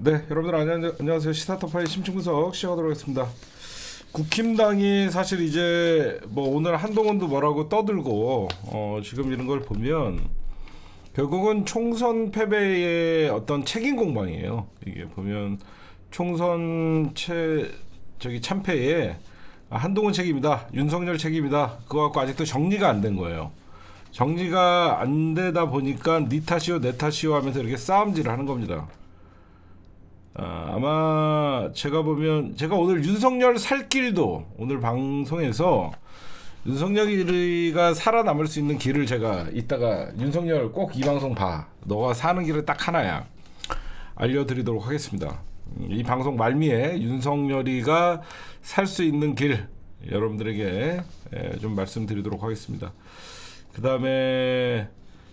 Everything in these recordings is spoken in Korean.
네, 여러분들 안녕하세요. 시사타파의 심층분석 시작하도록 하겠습니다. 국힘당이 사실 이제 뭐 오늘 한동훈도 뭐라고 떠들고 지금 이런 걸 보면 결국은 총선 패배의 어떤 책임 공방이에요. 이게 보면 총선 참패에 한동훈 책임이다, 윤석열 책임이다. 그거 갖고 아직도 정리가 안 된 거예요. 정리가 안 되다 보니까 니 탓이요 내 탓이요 하면서 이렇게 싸움질을 하는 겁니다. 아마 제가 오늘 윤석열 살 길도 오늘 방송에서 윤석열이가 살아남을 수 있는 길을 제가 이따가 윤석열 꼭 이 방송 봐. 너가 사는 길은 딱 하나야. 알려드리도록 하겠습니다. 이 방송 말미에 윤석열이가 살 수 있는 길 여러분들에게 좀 말씀드리도록 하겠습니다. 그 다음에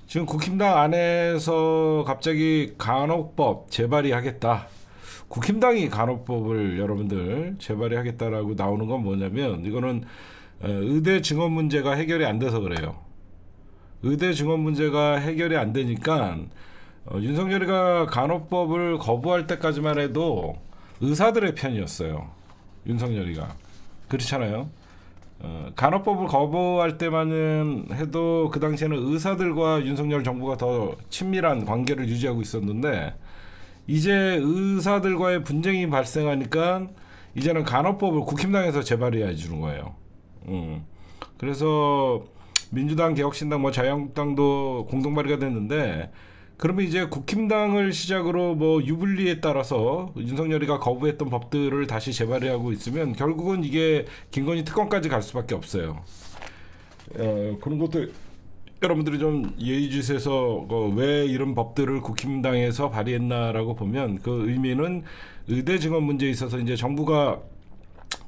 지금 국힘당 안에서 갑자기 간호법 재발의하겠다. 국힘당이 간호법을 여러분들 재발의하겠다라고 나오는 건 뭐냐면 이거는 의대 증원 문제가 해결이 안 돼서 그래요. 의대 증원 문제가 해결이 안 되니까 윤석열이가 간호법을 거부할 때까지만 해도 의사들의 편이었어요. 윤석열이가. 그렇잖아요. 간호법을 거부할 때만은 해도 그 당시에는 의사들과 윤석열 정부가 더 친밀한 관계를 유지하고 있었는데 이제 의사들과의 분쟁이 발생하니까 이제는 간호법을 국힘당에서 재발의해 주는 거예요. 그래서 민주당, 개혁신당, 뭐 자유한국당도 공동 발의가 됐는데 그러면 이제 국힘당을 시작으로 뭐 유불리에 따라서 윤석열이가 거부했던 법들을 다시 재발의하고 있으면 결국은 이게 김건희 특검까지 갈 수밖에 없어요. 그런 것도 여러분들이 좀 예의주시해서 왜 이런 법들을 국힘당에서 발의했나라고 보면 그 의미는 의대 증원 문제에 있어서 이제 정부가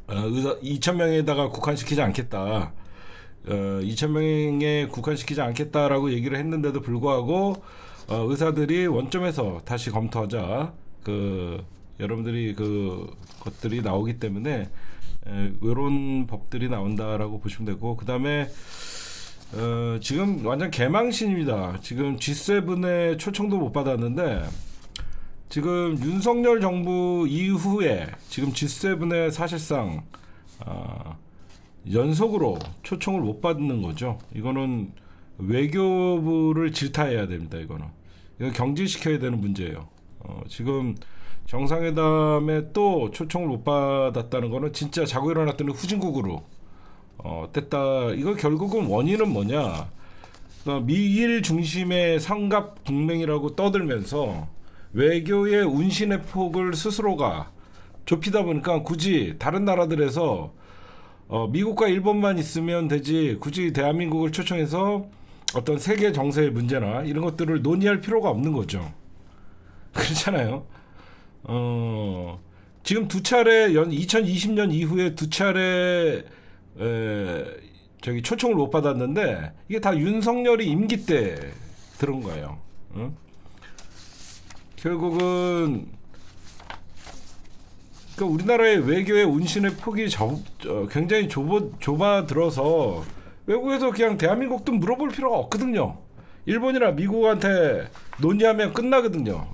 의사 2,000명에다가 국한시키지 않겠다. 2,000명에 국한시키지 않겠다라고 얘기를 했는데도 불구하고 의사들이 원점에서 다시 검토하자. 여러분들이 것들이 나오기 때문에 이런 법들이 나온다라고 보시면 되고 그 다음에 지금 완전 개망신입니다. 지금 G7의 초청도 못 받았는데 지금 윤석열 정부 이후에 지금 G7에 사실상 연속으로 초청을 못 받는 거죠. 이거는 외교부를 질타해야 됩니다. 이거 경질시켜야 되는 문제예요. 지금 정상회담에 또 초청을 못 받았다는 거는 진짜 자고 일어났더니 후진국으로 됐다. 이거 결국은 원인은 뭐냐? 미일 중심의 삼각 동맹이라고 떠들면서 외교의 운신의 폭을 스스로가 좁히다 보니까 굳이 다른 나라들에서 미국과 일본만 있으면 되지 굳이 대한민국을 초청해서 어떤 세계 정세의 문제나 이런 것들을 논의할 필요가 없는 거죠. 그렇잖아요. 지금 두 차례 2020년 이후에 두 차례 초청을 못 받았는데 이게 다 윤석열이 임기 때 들은 거예요. 결국은 그러니까 우리나라의 외교의 운신의 폭이 굉장히 좁아들어서 외국에서 그냥 대한민국도 물어볼 필요가 없거든요. 일본이나 미국한테 논의하면 끝나거든요.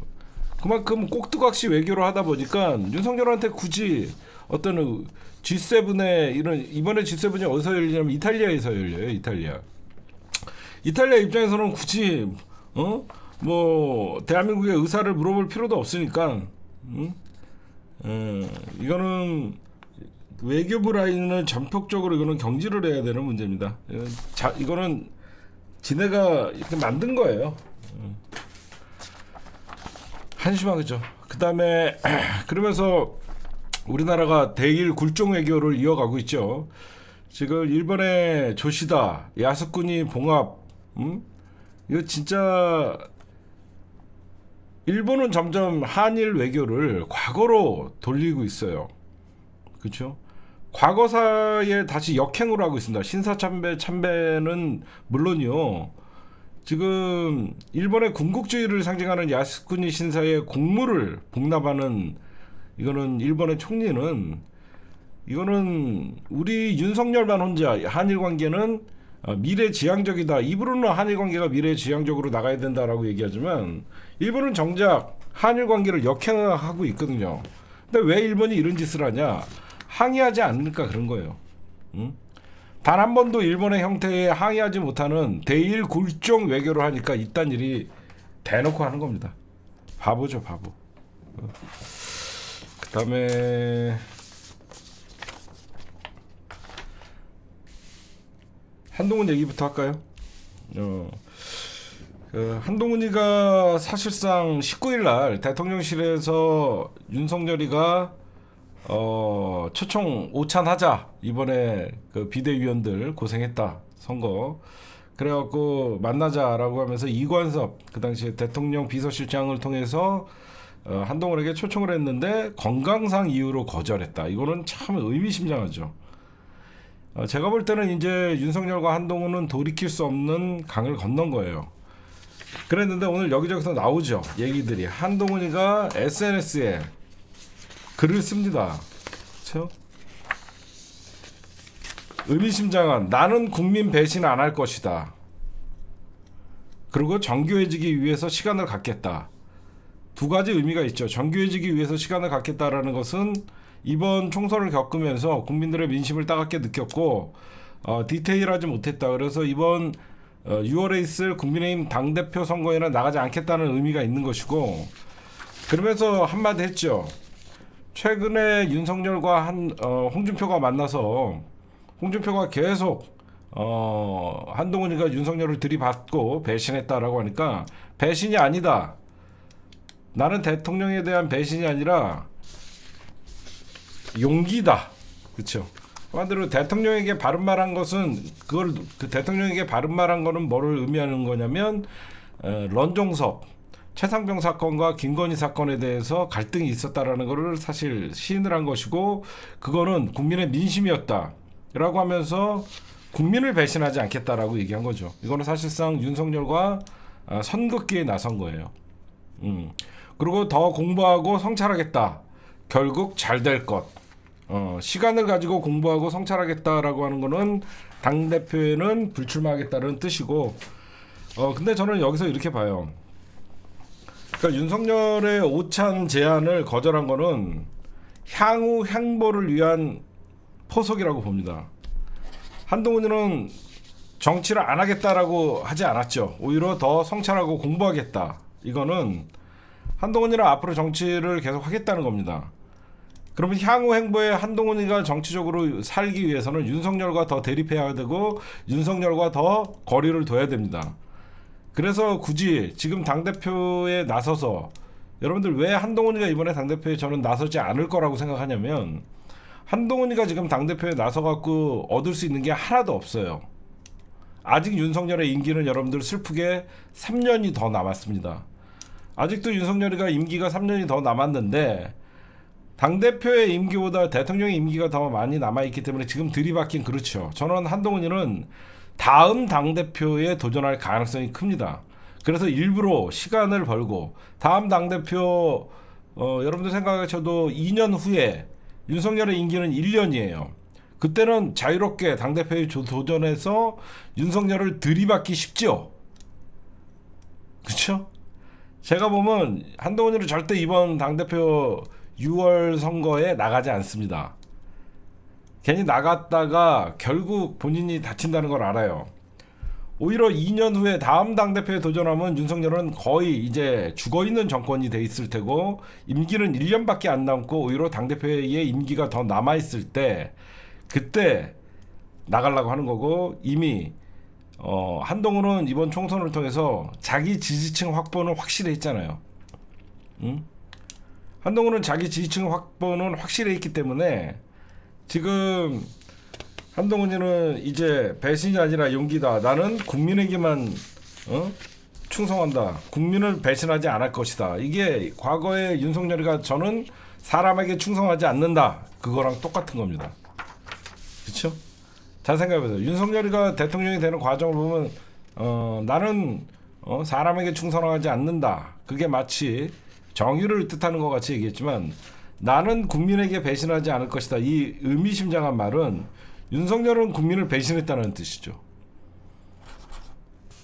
그만큼 꼭두각시 외교를 하다 보니까 윤석열한테 굳이 어떤 G7의 이번에 G7이 어디서 열리냐면 이탈리아에서 열려요. 이탈리아 입장에서는 굳이 뭐 대한민국의 의사를 물어볼 필요도 없으니까 이거는 외교부 라인을 전폭적으로 이거는 경질을 해야 되는 문제입니다. 이거는 지네가 이렇게 만든 거예요. 한심하겠죠. 그 다음에 그러면서 우리나라가 대일 굴종 외교를 이어가고 있죠. 지금 일본의 조시다, 야스쿠니 봉합, 이거 진짜 일본은 점점 한일 외교를 과거로 돌리고 있어요. 그렇죠? 과거사에 다시 역행으로 하고 있습니다. 참배는 물론이요. 지금 일본의 군국주의를 상징하는 야스쿠니 신사의 공물을 복납하는 이거는 일본의 총리는 이거는 우리 윤석열만 혼자 한일 관계는 미래지향적이다. 입으로는 한일 관계가 미래지향적으로 나가야 된다라고 얘기하지만 일본은 정작 한일 관계를 역행하고 있거든요. 근데 왜 일본이 이런 짓을 하냐? 항의하지 않으니까 그런 거예요. 응? 단 한 번도 일본의 형태에 항의하지 못하는 대일 굴종 외교를 하니까 이딴 일이 대놓고 하는 겁니다. 바보죠, 바보. 그다음에 한동훈 얘기부터 할까요? 한동훈이가 사실상 19일 날 대통령실에서 윤석열이가 초청 오찬하자, 이번에 그 비대위원들 고생했다 선거, 그래갖고 만나자라고 하면서 이관섭 그 당시에 대통령 비서실장을 통해서 한동훈에게 초청을 했는데 건강상 이유로 거절했다. 이거는 참 의미심장하죠. 제가 볼 때는 이제 윤석열과 한동훈은 돌이킬 수 없는 강을 건넌 거예요. 그랬는데 오늘 여기저기서 나오죠, 얘기들이. 한동훈이가 SNS에 글을 씁니다. 그렇죠? 의미심장한, 나는 국민 배신 안 할 것이다. 그리고 정교해지기 위해서 시간을 갖겠다. 두 가지 의미가 있죠. 정교해지기 위해서 시간을 갖겠다라는 것은 이번 총선을 겪으면서 국민들의 민심을 따갑게 느꼈고 디테일하지 못했다. 그래서 이번 6월에 있을 국민의힘 당대표 선거에는 나가지 않겠다는 의미가 있는 것이고, 그러면서 한마디 했죠. 최근에 윤석열과 홍준표가 만나서 홍준표가 계속 한동훈이가 윤석열을 들이받고 배신했다라고 하니까 배신이 아니다. 나는 대통령에 대한 배신이 아니라 용기다. 그렇죠? 한마디로 대통령에게 바른 말한 것은 그 대통령에게 바른 말한 거는 뭐를 의미하는 거냐면 런종섭, 최상병 사건과 김건희 사건에 대해서 갈등이 있었다라는 거를 사실 시인을 한 것이고, 그거는 국민의 민심이었다라고 하면서 국민을 배신하지 않겠다라고 얘기한 거죠. 이거는 사실상 윤석열과 선긋기에 나선 거예요. 그리고 더 공부하고 성찰하겠다. 결국 잘 될 것. 시간을 가지고 공부하고 성찰하겠다라고 하는 거는 당대표에는 불출마하겠다는 뜻이고, 근데 저는 여기서 이렇게 봐요. 그러니까 윤석열의 오찬 제안을 거절한 거는 향후 행보를 위한 포석이라고 봅니다. 한동훈은 정치를 안 하겠다라고 하지 않았죠. 오히려 더 성찰하고 공부하겠다. 이거는 한동훈이는 앞으로 정치를 계속 하겠다는 겁니다. 그러면 향후 행보에 한동훈이가 정치적으로 살기 위해서는 윤석열과 더 대립해야 되고 윤석열과 더 거리를 둬야 됩니다. 그래서 굳이 지금 당대표에 나서서, 여러분들 왜 한동훈이가 이번에 당대표에 저는 나서지 않을 거라고 생각하냐면, 한동훈이가 지금 당대표에 나서갖고 얻을 수 있는 게 하나도 없어요. 아직 윤석열의 임기는 여러분들 슬프게 3년이 더 남았습니다. 아직도 윤석열이가 임기가 3년이 더 남았는데 당대표의 임기보다 대통령의 임기가 더 많이 남아있기 때문에 지금 들이받긴 그렇죠. 저는 한동훈이는 다음 당대표에 도전할 가능성이 큽니다. 그래서 일부러 시간을 벌고 다음 당대표 여러분들 생각하셔도 2년 후에 윤석열의 임기는 1년이에요. 그때는 자유롭게 당대표에 도전해서 윤석열을 들이받기 쉽죠. 그렇죠? 제가 보면 한동훈이는 절대 이번 당대표 6월 선거에 나가지 않습니다. 괜히 나갔다가 결국 본인이 다친다는 걸 알아요. 오히려 2년 후에 다음 당대표에 도전하면 윤석열은 거의 이제 죽어있는 정권이 돼 있을 테고, 임기는 1년밖에 안 남고 오히려 당대표의 임기가 더 남아있을 때 그때 나가려고 하는 거고, 이미 한동훈은 이번 총선을 통해서 자기 지지층 확보는 확실히 했잖아요. 응? 한동훈은 자기 지지층 확보는 확실히 했기 때문에 지금 한동훈이는 이제 배신이 아니라 용기다. 나는 국민에게만 충성한다. 국민을 배신하지 않을 것이다. 이게 과거에 윤석열이가 저는 사람에게 충성하지 않는다. 그거랑 똑같은 겁니다. 그렇죠? 잘 생각해보세요. 윤석열이가 대통령이 되는 과정을 보면 나는 사람에게 충성하지 않는다. 그게 마치 정의를 뜻하는 것 같이 얘기했지만 나는 국민에게 배신하지 않을 것이다. 이 의미심장한 말은 윤석열은 국민을 배신했다는 뜻이죠.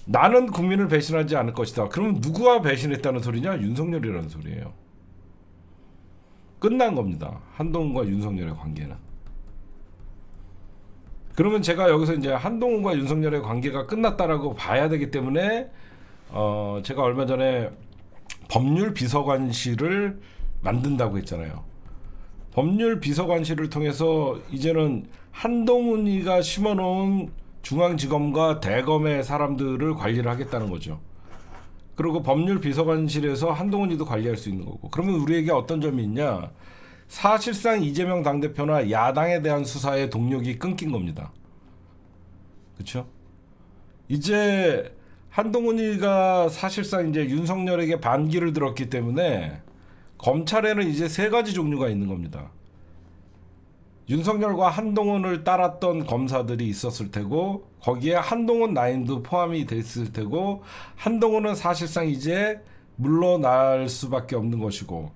나는 국민을 배신하지 않을 것이다. 그러면 누구와 배신했다는 소리냐? 윤석열이라는 소리예요. 끝난 겁니다. 한동훈과 윤석열의 관계는. 그러면 제가 여기서 이제 한동훈과 윤석열의 관계가 끝났다라고 봐야 되기 때문에 제가 얼마 전에 법률 비서관실을 만든다고 했잖아요. 법률 비서관실을 통해서 이제는 한동훈이가 심어놓은 중앙지검과 대검의 사람들을 관리를 하겠다는 거죠. 그리고 법률 비서관실에서 한동훈이도 관리할 수 있는 거고. 그러면 우리에게 어떤 점이 있냐? 사실상 이재명 당대표나 야당에 대한 수사의 동력이 끊긴 겁니다. 그렇죠? 이제 한동훈이가 사실상 이제 윤석열에게 반기를 들었기 때문에 검찰에는 이제 세 가지 종류가 있는 겁니다. 윤석열과 한동훈을 따랐던 검사들이 있었을 테고 거기에 한동훈 라인도 포함이 됐을 테고 한동훈은 사실상 이제 물러날 수밖에 없는 것이고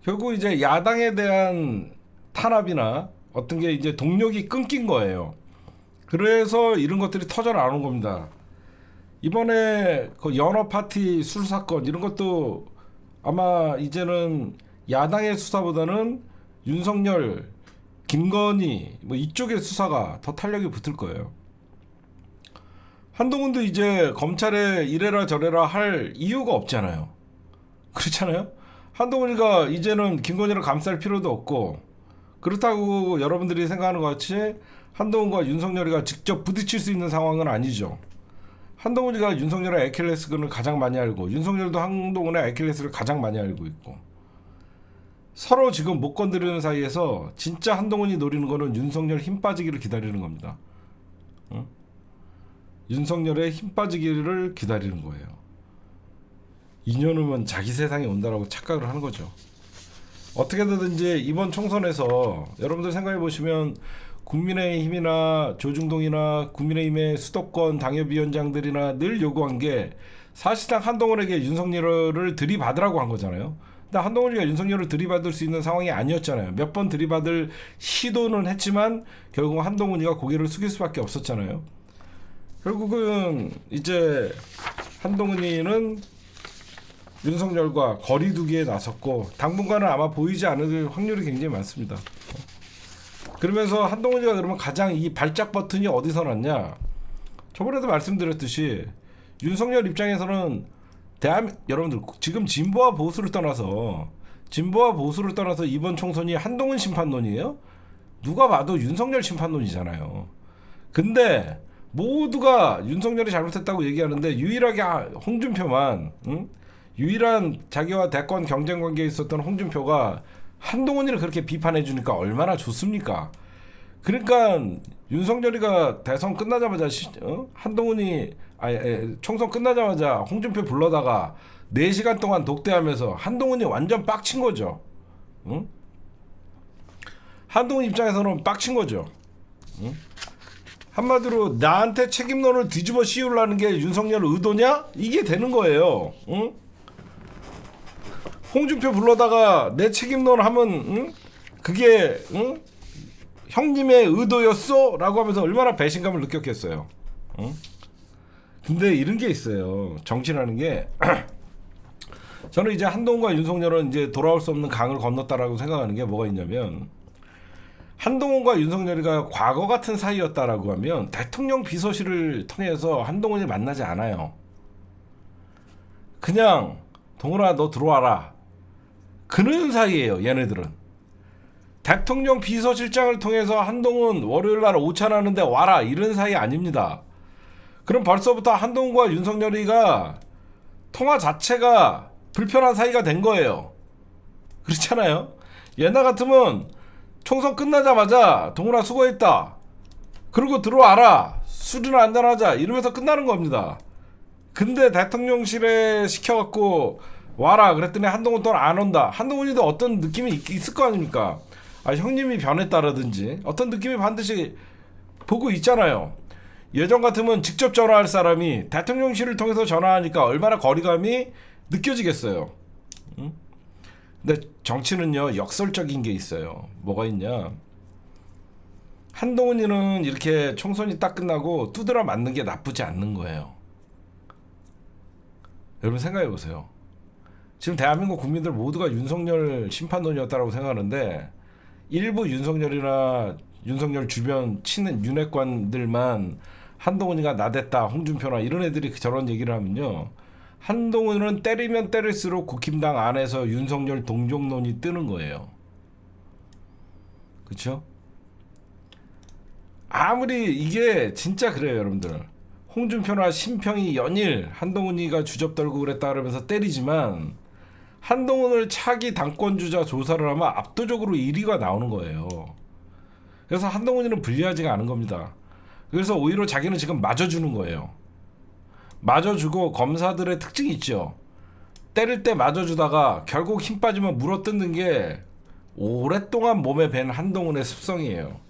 결국 이제 야당에 대한 탄압이나 어떤 게 이제 동력이 끊긴 거예요. 그래서 이런 것들이 터져 나오는 겁니다. 이번에 그 연어 파티 술 사건 이런 것도 아마 이제는 야당의 수사보다는 윤석열, 김건희 뭐 이쪽의 수사가 더 탄력이 붙을 거예요. 한동훈도 이제 검찰에 이래라 저래라 할 이유가 없잖아요. 그렇잖아요. 한동훈이가 이제는 김건희를 감쌀 필요도 없고 그렇다고 여러분들이 생각하는 것 같이 한동훈과 윤석열이가 직접 부딪힐 수 있는 상황은 아니죠. 한동훈이가 윤석열의 애킬레스건을 가장 많이 알고 윤석열도 한동훈의 애킬레스를 가장 많이 알고 있고 서로 지금 못 건드리는 사이에서 진짜 한동훈이 노리는 거는 윤석열 힘 빠지기를 기다리는 겁니다. 응? 윤석열의 힘 빠지기를 기다리는 거예요. 2년 후면 자기 세상이 온다라고 착각을 하는 거죠. 어떻게든지 이번 총선에서 여러분들 생각해 보시면 국민의힘이나 조중동이나 국민의힘의 수도권 당협위원장들이나 늘 요구한 게 사실상 한동훈에게 윤석열을 들이받으라고 한 거잖아요. 근데 한동훈이가 윤석열을 들이받을 수 있는 상황이 아니었잖아요. 몇 번 들이받을 시도는 했지만 결국 한동훈이가 고개를 숙일 수밖에 없었잖아요. 결국은 이제 한동훈이는 윤석열과 거리두기에 나섰고 당분간은 아마 보이지 않을 확률이 굉장히 많습니다. 그러면서 한동훈이가 그러면 가장 이 발작 버튼이 어디서 났냐? 저번에도 말씀드렸듯이 윤석열 입장에서는 여러분들 지금 진보와 보수를 떠나서 이번 총선이 한동훈 심판론이에요? 누가 봐도 윤석열 심판론이잖아요. 근데 모두가 윤석열이 잘못했다고 얘기하는데 유일하게 홍준표만 유일한 자기와 대권 경쟁 관계에 있었던 홍준표가 한동훈이를 그렇게 비판해 주니까 얼마나 좋습니까? 그러니까 윤석열이가 대선 끝나자마자 한동훈이 총선 끝나자마자 홍준표 불러다가 4시간 동안 독대하면서 한동훈이 완전 빡친 거죠. 응? 한동훈 입장에서는 빡친 거죠. 응? 한마디로 나한테 책임론을 뒤집어 씌우려는 게 윤석열 의도냐? 이게 되는 거예요. 응? 홍준표 불러다가 내 책임론 하면 응? 그게 응? 형님의 의도였어? 라고 하면서 얼마나 배신감을 느꼈겠어요. 응? 근데 이런 게 있어요. 정치라는 게 저는 이제 한동훈과 윤석열은 이제 돌아올 수 없는 강을 건넜다라고 생각하는 게 뭐가 있냐면 한동훈과 윤석열이가 과거 같은 사이였다라고 하면 대통령 비서실을 통해서 한동훈이 만나지 않아요. 그냥 동훈아 너 들어와라. 그런 사이예요. 얘네들은. 대통령 비서실장을 통해서 한동훈 월요일날 오찬하는데 와라 이런 사이 아닙니다. 그럼 벌써부터 한동훈과 윤석열이가 통화 자체가 불편한 사이가 된 거예요. 그렇잖아요. 옛날 같으면 총선 끝나자마자 동훈아 수고했다. 그리고 들어와라. 술이나 한잔하자. 이러면서 끝나는 겁니다. 근데 대통령실에 시켜갖고 와라 그랬더니 한동훈 또 안 온다. 한동훈이도 어떤 느낌이 있을 거 아닙니까? 형님이 변했다라든지 어떤 느낌이 반드시 보고 있잖아요. 예전 같으면 직접 전화할 사람이 대통령실을 통해서 전화하니까 얼마나 거리감이 느껴지겠어요. 응? 근데 정치는요 역설적인 게 있어요. 뭐가 있냐? 한동훈이는 이렇게 총선이 딱 끝나고 두드러 맞는 게 나쁘지 않는 거예요. 여러분 생각해 보세요. 지금 대한민국 국민들 모두가 윤석열 심판론이었다라고 생각하는데 일부 윤석열이나 윤석열 주변 친은 윤핵관들만 한동훈이가 나댔다, 홍준표나 이런 애들이 저런 얘기를 하면요, 한동훈은 때리면 때릴수록 국힘당 안에서 윤석열 동정론이 뜨는 거예요. 그렇죠? 아무리 이게 진짜 그래요, 여러분들. 홍준표나 심평이 연일 한동훈이가 주접 떨고 그랬다 그러면서 때리지만 한동훈을 차기 당권주자 조사를 하면 압도적으로 1위가 나오는 거예요. 그래서 한동훈이는 불리하지가 않은 겁니다. 그래서 오히려 자기는 지금 맞아주는 거예요. 맞아주고 검사들의 특징이 있죠. 때릴 때 맞아주다가 결국 힘 빠지면 물어뜯는 게 오랫동안 몸에 밴 한동훈의 습성이에요.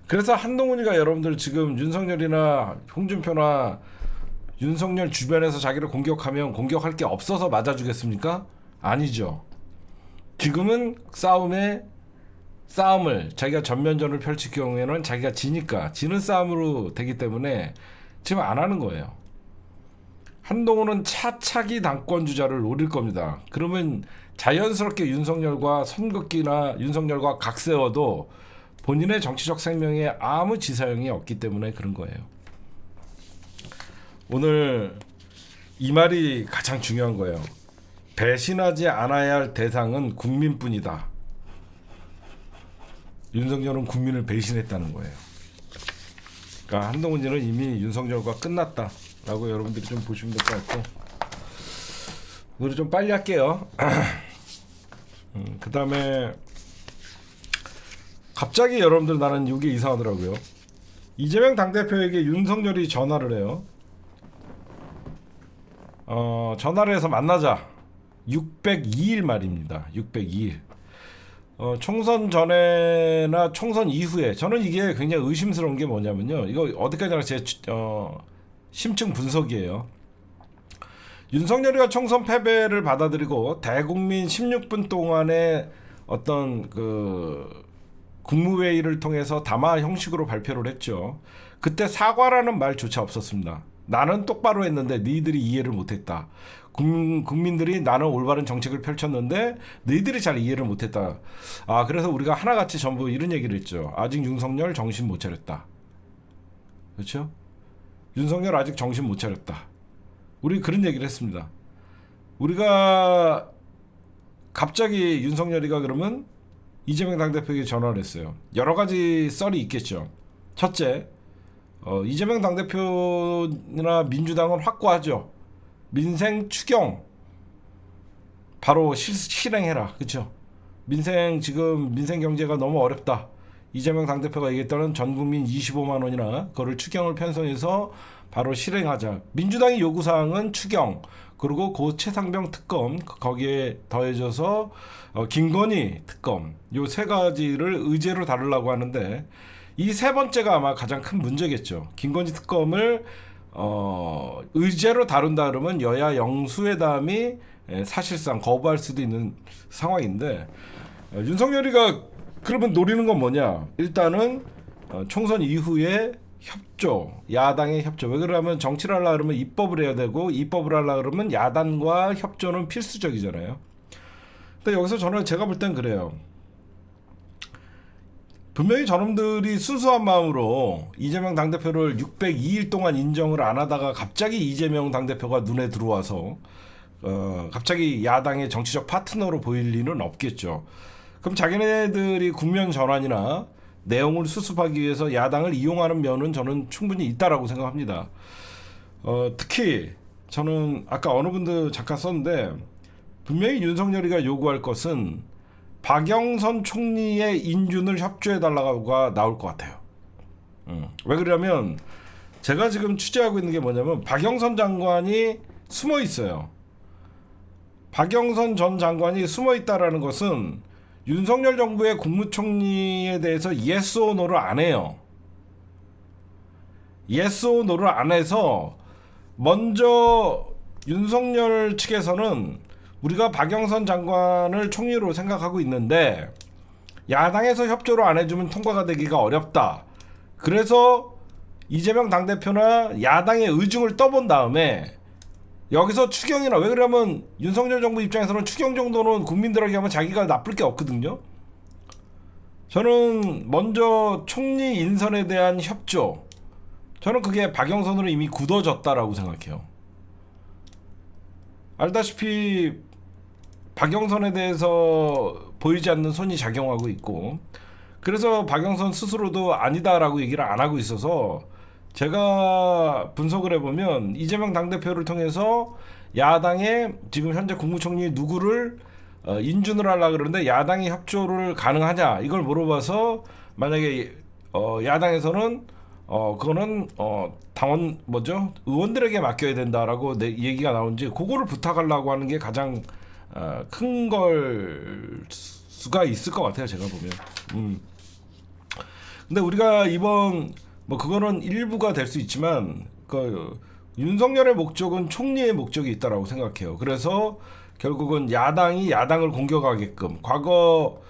그래서 한동훈이가 여러분들 지금 윤석열이나 홍준표나 윤석열 주변에서 자기를 공격하면 공격할 게 없어서 맞아주겠습니까? 아니죠. 지금은 싸움을 자기가 전면전을 펼칠 경우에는 자기가 지니까 지는 싸움으로 되기 때문에 지금 안 하는 거예요. 한동훈은 차차기 당권 주자를 노릴 겁니다. 그러면 자연스럽게 윤석열과 선긋기나 윤석열과 각세워도 본인의 정치적 생명에 아무 지사용이 없기 때문에 그런 거예요. 오늘 이 말이 가장 중요한 거예요. 배신하지 않아야 할 대상은 국민뿐이다. 윤석열은 국민을 배신했다는 거예요. 그러니까 한동훈이는 이미 윤석열과 끝났다라고 여러분들이 좀 보시면 될 것 같고, 오늘 좀 빨리 할게요. 그 다음에 갑자기 여러분들 나는 이게 이상하더라고요. 이재명 당대표에게 윤석열이 전화를 해요. 전화를 해서 만나자. 602일 말입니다. 602일. 총선 전에나 총선 이후에 저는 이게 굉장히 의심스러운 게 뭐냐면요. 이거 어디까지나 제 심층 분석이에요. 윤석열이가 총선 패배를 받아들이고 대국민 16분 동안의 어떤 그 국무회의를 통해서 담화 형식으로 발표를 했죠. 그때 사과라는 말조차 없었습니다. 나는 똑바로 했는데 너희들이 이해를 못했다. 국민들이 나는 올바른 정책을 펼쳤는데 너희들이 잘 이해를 못했다. 그래서 우리가 하나같이 전부 이런 얘기를 했죠. 아직 윤석열 정신 못 차렸다. 그렇죠? 윤석열 아직 정신 못 차렸다. 우리 그런 얘기를 했습니다. 우리가 갑자기 윤석열이가 그러면 이재명 당대표에게 전화를 했어요. 여러 가지 썰이 있겠죠. 첫째, 이재명 당대표나 민주당은 확고하죠. 민생 추경 바로 실행해라. 그렇죠? 지금 민생 경제가 너무 어렵다. 이재명 당대표가 얘기했다는 전 국민 25만 원이나 그거를 추경을 편성해서 바로 실행하자. 민주당의 요구사항은 추경, 그리고 고 최상병 특검, 거기에 더해져서 김건희 특검, 요 세 가지를 의제로 다루려고 하는데 이 세 번째가 아마 가장 큰 문제겠죠. 김건희 특검을 의제로 다룬다 그러면 여야 영수회담이 사실상 거부할 수도 있는 상황인데, 윤석열이가 그러면 노리는 건 뭐냐? 일단은 총선 이후에 협조, 야당의 협조. 왜 그러냐면 정치를 하려고 그러면 입법을 해야 되고, 입법을 하려고 그러면 야당과 협조는 필수적이잖아요. 근데 여기서 제가 볼 땐 그래요. 분명히 저놈들이 순수한 마음으로 이재명 당대표를 602일 동안 인정을 안 하다가 갑자기 이재명 당대표가 눈에 들어와서 갑자기 야당의 정치적 파트너로 보일 리는 없겠죠. 그럼 자기네들이 국면 전환이나 내용을 수습하기 위해서 야당을 이용하는 면은 저는 충분히 있다라고 생각합니다. 특히 저는 아까 어느 분도 잠깐 썼는데, 분명히 윤석열이가 요구할 것은 박영선 총리의 인준을 협조해달라고가 나올 것 같아요. 왜 그러냐면 제가 지금 취재하고 있는 게 뭐냐면 박영선 장관이 숨어 있어요. 박영선 전 장관이 숨어 있다라는 것은 윤석열 정부의 국무총리에 대해서 yes or no를 안 해요. yes or no를 안 해서 먼저 윤석열 측에서는 우리가 박영선 장관을 총리로 생각하고 있는데 야당에서 협조를 안 해주면 통과가 되기가 어렵다. 그래서 이재명 당대표나 야당의 의중을 떠본 다음에 여기서 추경이나 왜 그러냐면 윤석열 정부 입장에서는 추경 정도는 국민들에게 하면 자기가 나쁠 게 없거든요. 저는 먼저 총리 인선에 대한 협조, 저는 그게 박영선으로 이미 굳어졌다라고 생각해요. 알다시피 박영선에 대해서 보이지 않는 손이 작용하고 있고, 그래서 박영선 스스로도 아니다라고 얘기를 안 하고 있어서 제가 분석을 해보면 이재명 당대표를 통해서 야당의 지금 현재 국무총리 누구를 인준을 하려고 그러는데 야당이 협조를 가능하냐 이걸 물어봐서 만약에 야당에서는 그거는 당원 의원들에게 맡겨야 된다라고 얘기가 나온지 그거를 부탁하려고 하는 게 가장 큰 걸 수가 있을 것 같아요, 제가 보면. 근데 우리가 이번 그거는 일부가 될 수 있지만 윤석열의 목적은 총리의 목적이 있다라고 생각해요. 그래서 결국은 야당이 야당을 공격하게끔, 과거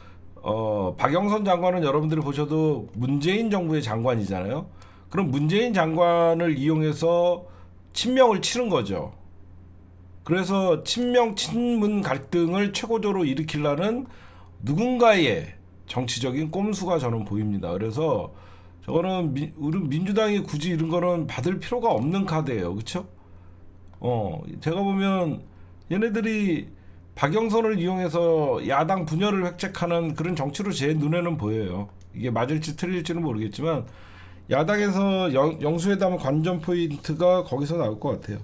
박영선 장관은 여러분들이 보셔도 문재인 정부의 장관이잖아요. 그럼 문재인 장관을 이용해서 친명을 치른 거죠. 그래서 친명 친문 갈등을 최고조로 일으키려는 누군가의 정치적인 꼼수가 저는 보입니다. 그래서 저거는 우리 민주당이 굳이 이런 거는 받을 필요가 없는 카드예요. 그렇죠? 제가 보면 얘네들이 박영선을 이용해서 야당 분열을 획책하는 그런 정치로 제 눈에는 보여요. 이게 맞을지 틀릴지는 모르겠지만 야당에서 영수회담 관전 포인트가 거기서 나올 것 같아요.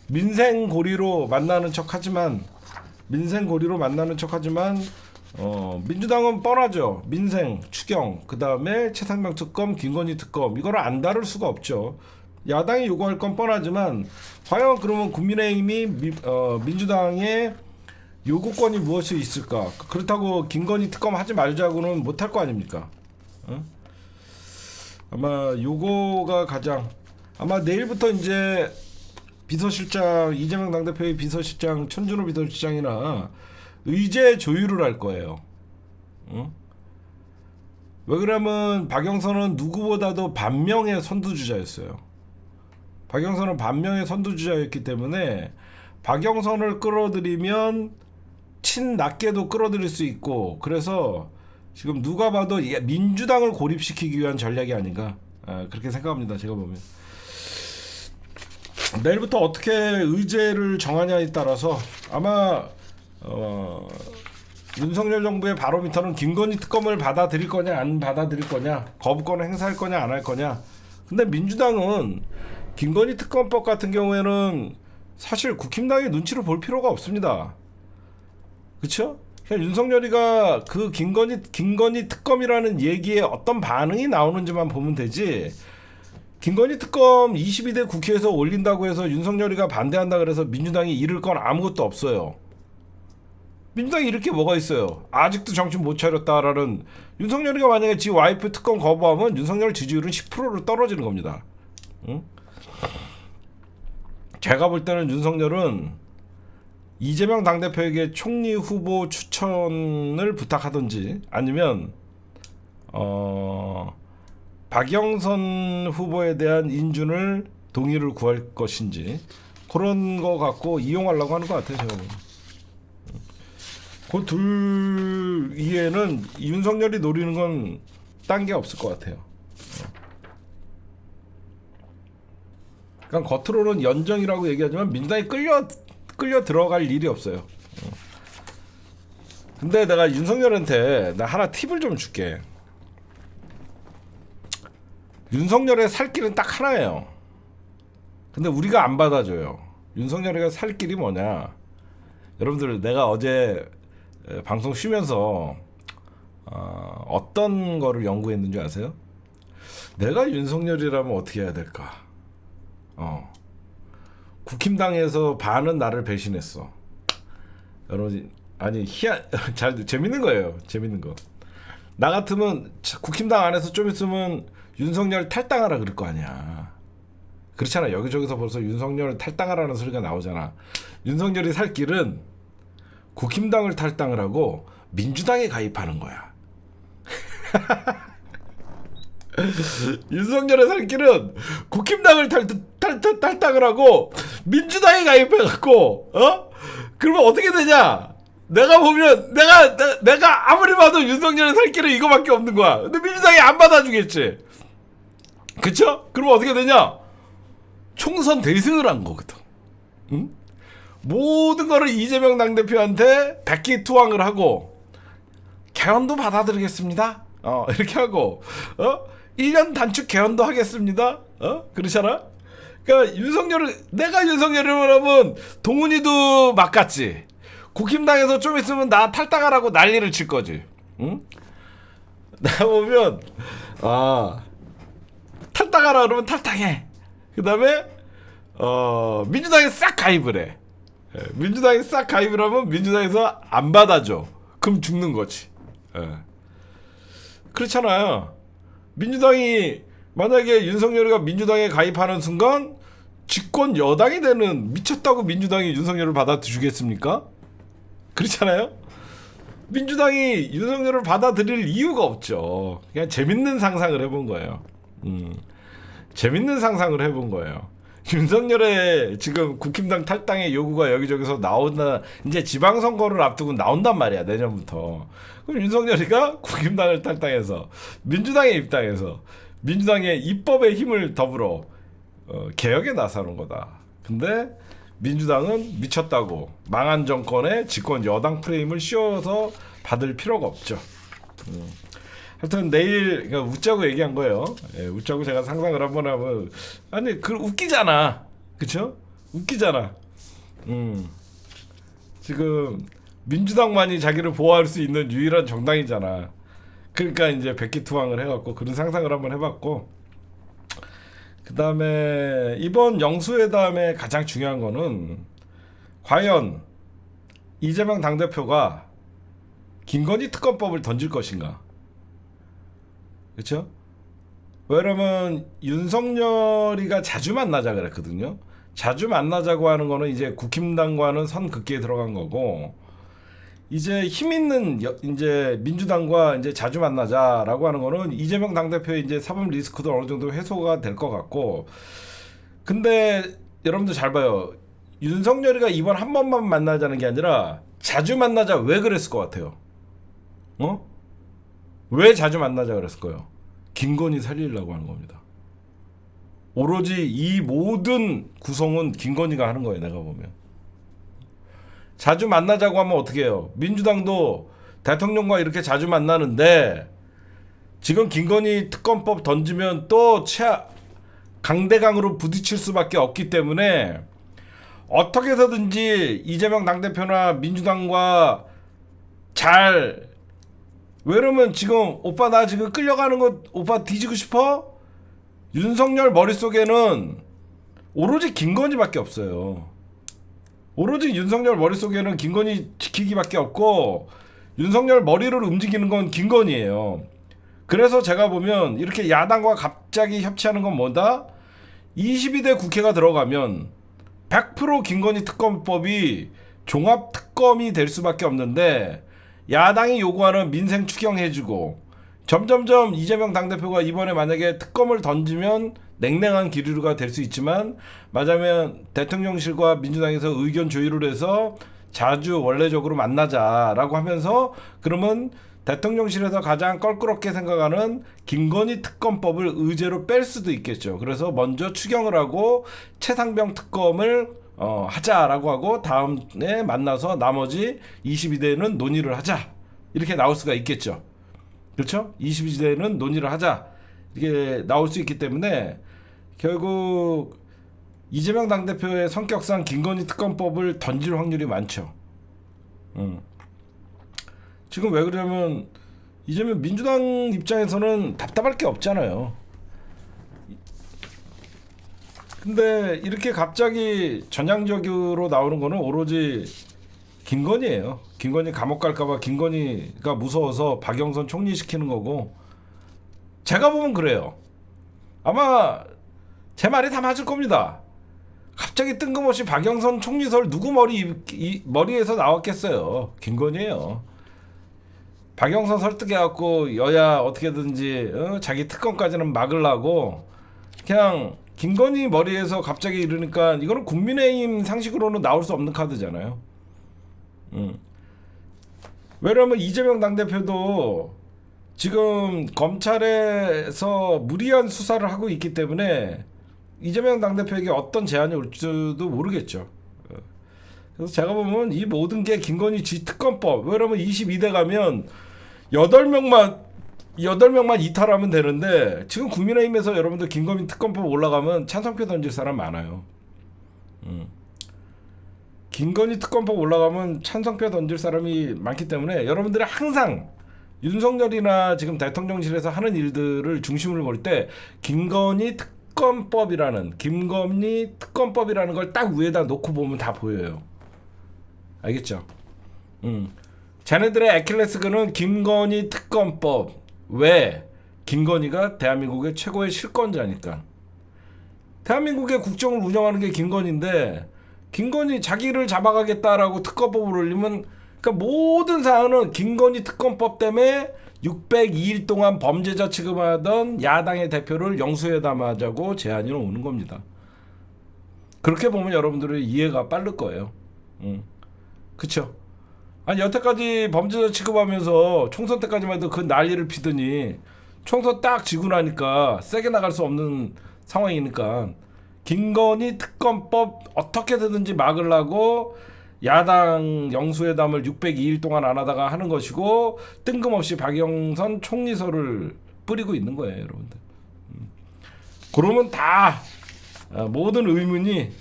민생 고리로 만나는 척하지만 민주당은 뻔하죠. 민생, 추경, 그 다음에 최상병 특검, 김건희 특검 이거를 안 다룰 수가 없죠. 야당이 요구할 건 뻔하지만 과연 그러면 국민의힘이 민주당의 요구권이 무엇이 있을까? 그렇다고 김건희 특검 하지 말자고는 못할 거 아닙니까? 아마 요거가 가장, 아마 내일부터 이제 비서실장, 이재명 당대표의 비서실장 천준호 비서실장이나 의제 조율을 할 거예요. 왜 그러면 박영선은 누구보다도 반명의 선두주자였어요. 박영선은 반명의 선두주자였기 때문에 박영선을 끌어들이면 친낙계도 끌어들일 수 있고, 그래서 지금 누가 봐도 민주당을 고립시키기 위한 전략이 아닌가, 그렇게 생각합니다. 제가 보면 내일부터 어떻게 의제를 정하냐에 따라서 아마 윤석열 정부의 바로미터는 김건희 특검을 받아들일 거냐 안 받아들일 거냐, 거부권을 행사할 거냐 안 할 거냐. 근데 민주당은 김건희 특검법 같은 경우에는 사실 국힘당의 눈치를 볼 필요가 없습니다. 그렇죠? 그냥 윤석열이가 그 김건희 특검이라는 얘기에 어떤 반응이 나오는지만 보면 되지, 김건희 특검 22대 국회에서 올린다고 해서 윤석열이가 반대한다 그래서 민주당이 잃을 건 아무것도 없어요. 민주당이 잃을 게 뭐가 있어요? 아직도 정신 못 차렸다라는, 윤석열이가 만약에 지 와이프 특검 거부하면 윤석열 지지율은 10%로 떨어지는 겁니다. 응? 제가 볼 때는 윤석열은 이재명 당대표에게 총리 후보 추천을 부탁하든지 아니면 박영선 후보에 대한 인준을 동의를 구할 것인지 그런 거 갖고 이용하려고 하는 것 같아요. 제가 보면. 그 둘 이외에는 윤석열이 노리는 건 딴 게 없을 것 같아요. 그러니까 겉으로는 연정이라고 얘기하지만 민주당이 끌려 들어갈 일이 없어요. 근데 내가 윤석열한테 나 하나 팁을 좀 줄게. 윤석열의 살 길은 딱 하나예요. 근데 우리가 안 받아줘요. 윤석열이가 살 길이 뭐냐? 여러분들, 내가 어제 방송 쉬면서 어떤 거를 연구했는지 아세요? 내가 윤석열이라면 어떻게 해야 될까? 국힘당에서 반은 나를 배신했어. 여러분, 아니 잘 재밌는 거예요. 재밌는 거. 나 같으면 국힘당 안에서 좀 있으면 윤석열 탈당하라 그럴 거 아니야. 그렇잖아. 여기저기서 벌써 윤석열 탈당하라는 소리가 나오잖아. 윤석열이 살 길은 국힘당을 탈당을 하고 민주당에 가입하는 거야. 윤석열의 살 길은 국힘당을 탈당을 하고 민주당에 가입해갖고 그러면 어떻게 되냐? 내가 보면 내가 아무리 봐도 윤석열의 살 길은 이거밖에 없는 거야. 근데 민주당이 안 받아주겠지. 그쵸? 그러면 어떻게 되냐? 총선 대승을 한 거거든. 응? 모든 거를 이재명 당대표한테 백기투항을 하고 개헌도 받아들이겠습니다. 이렇게 하고 1년 단축 개헌도 하겠습니다. 그렇잖아? 그러니까 내가 윤석열이라면 동훈이도 막갔지. 국힘당에서 좀 있으면 나 탈당하라고 난리를 칠 거지. 응? 나 보면 탈당하라 그러면 탈당해. 그 다음에 민주당에 싹 가입을 해. 민주당에 싹 가입을 하면 민주당에서 안 받아줘. 그럼 죽는 거지. 그렇잖아요. 민주당이 만약에 윤석열이가 민주당에 가입하는 순간 집권 여당이 되는, 미쳤다고 민주당이 윤석열을 받아주겠습니까? 그렇잖아요. 민주당이 윤석열을 받아들일 이유가 없죠. 그냥 재밌는 상상을 해본 거예요. 재밌는 상상을 해본 거예요. 윤석열의 지금 국힘당 탈당의 요구가 여기저기서 나온다. 이제 지방선거를 앞두고 나온단 말이야, 내년부터. 그럼 윤석열이가 국힘당을 탈당해서 민주당에 입당해서 민주당의 입법의 힘을 더불어 개혁에 나서는 거다. 근데 민주당은 미쳤다고 망한 정권의 집권 여당 프레임을 씌워서 받을 필요가 없죠. 하여튼 내일, 그러니까 웃자고 얘기한 거예요. 웃자고 제가 상상을 한번 하면, 아니 그 웃기잖아, 그쵸? 웃기잖아. 지금 민주당만이 자기를 보호할 수 있는 유일한 정당이잖아. 그러니까 이제 백기투항을 해갖고 그런 상상을 한번 해봤고, 그 다음에 이번 영수회담에 가장 중요한 거는 과연 이재명 당대표가 김건희 특검법을 던질 것인가. 그렇죠? 왜냐면 윤석열이가 자주 만나자 그랬거든요. 자주 만나자고 하는 거는 이제 국힘당과는 선 긋기에 들어간 거고, 이제 힘 있는 이제 민주당과 이제 자주 만나자라고 하는 거는 이재명 당대표의 이제 사법 리스크도 어느 정도 해소가 될 것 같고. 근데 여러분들 잘 봐요. 윤석열이가 이번 한 번만 만나자는 게 아니라 자주 만나자. 왜 그랬을 것 같아요? 왜 자주 만나자 그랬을 거예요? 김건희 살리려고 하는 겁니다. 오로지 이 모든 구성은 김건희가 하는 거예요, 내가 보면. 자주 만나자고 하면 어떻게 해요? 민주당도 대통령과 이렇게 자주 만나는데 지금 김건희 특검법 던지면 또 강대강으로 부딪힐 수밖에 없기 때문에 어떻게 해서든지 이재명 당대표나 민주당과 왜 그러면 지금 오빠 나 지금 끌려가는 거 오빠 뒤지고 싶어? 윤석열 머릿속에는 오로지 김건희밖에 없어요. 오로지 윤석열 머릿속에는 김건희 지키기밖에 없고, 윤석열 머리를 움직이는 건 김건희예요. 그래서 제가 보면 이렇게 야당과 갑자기 협치하는 건 뭐다? 22대 국회가 들어가면 100% 김건희 특검법이 종합특검이 될 수밖에 없는데, 야당이 요구하는 민생 추경해주고 점점점 이재명 당대표가 이번에 만약에 특검을 던지면 냉랭한 기류가 될 수 있지만, 맞으면 대통령실과 민주당에서 의견 조율을 해서 자주 원래적으로 만나자라고 하면서, 그러면 대통령실에서 가장 껄끄럽게 생각하는 김건희 특검법을 의제로 뺄 수도 있겠죠. 그래서 먼저 추경을 하고 최상병 특검을 하자라고 하고 다음에 만나서 나머지 22대는 논의를 하자, 이렇게 나올 수가 있겠죠. 그렇죠? 22대는 논의를 하자, 이게 나올 수 있기 때문에 결국 이재명 당대표의 성격상 김건희 특검법을 던질 확률이 많죠. 지금 왜 그러냐면 이재명 민주당 입장에서는 답답할 게 없잖아요. 근데 이렇게 갑자기 전향적으로 나오는 거는 오로지 김건희예요. 김건희 감옥 갈까봐 김건희가 무서워서 박영선 총리시키는 거고, 제가 보면 그래요. 아마 제 말이 다 맞을 겁니다. 갑자기 뜬금없이 박영선 총리설 누구 머리에서 나왔겠어요? 김건희예요. 박영선 설득해갖고 여야 어떻게든지 자기 특검까지는 막으려고 그냥 김건희 머리에서 갑자기 이러니까 이거는 국민의힘 상식으로는 나올 수 없는 카드잖아요. 왜냐면 이재명 당대표도 지금 검찰에서 무리한 수사를 하고 있기 때문에 이재명 당대표에게 어떤 제안이 올지도 모르겠죠. 그래서 제가 보면 이 모든 게 김건희 쥐특검법, 왜냐면 22대 가면 8명만 이탈하면 되는데 지금 국민의힘에서 여러분들 김건희 특검법 올라가면 찬성표 던질 사람 많아요. 김건희 특검법 올라가면 찬성표 던질 사람이 많기 때문에 여러분들이 항상 윤석열이나 지금 대통령실에서 하는 일들을 중심을 볼 때 김건희 특검법이라는 걸 딱 위에다 놓고 보면 다 보여요. 알겠죠? 자네들의 애킬레스건은 김건희 특검법. 왜? 김건희가 대한민국의 최고의 실권자니까. 대한민국의 국정을 운영하는 게 김건희인데 김건희 자기를 잡아가겠다라고 특검법을 올리면 그러니까 모든 사안은 김건희 특검법 때문에 602일 동안 범죄자 취급하던 야당의 대표를 영수회담하자고 제안이 오는 겁니다. 그렇게 보면 여러분들의 이해가 빠를 거예요. 그쵸? 아니 여태까지 범죄자 취급하면서 총선 때까지만 해도 그 난리를 피더니 총선 딱 지고 나니까 세게 나갈 수 없는 상황이니까 김건희 특검법 어떻게든지 막으려고 야당 영수회담을 602일 동안 안 하다가 하는 것이고 뜬금없이 박영선 총리설을 뿌리고 있는 거예요, 여러분들. 그러면 다 모든 의문이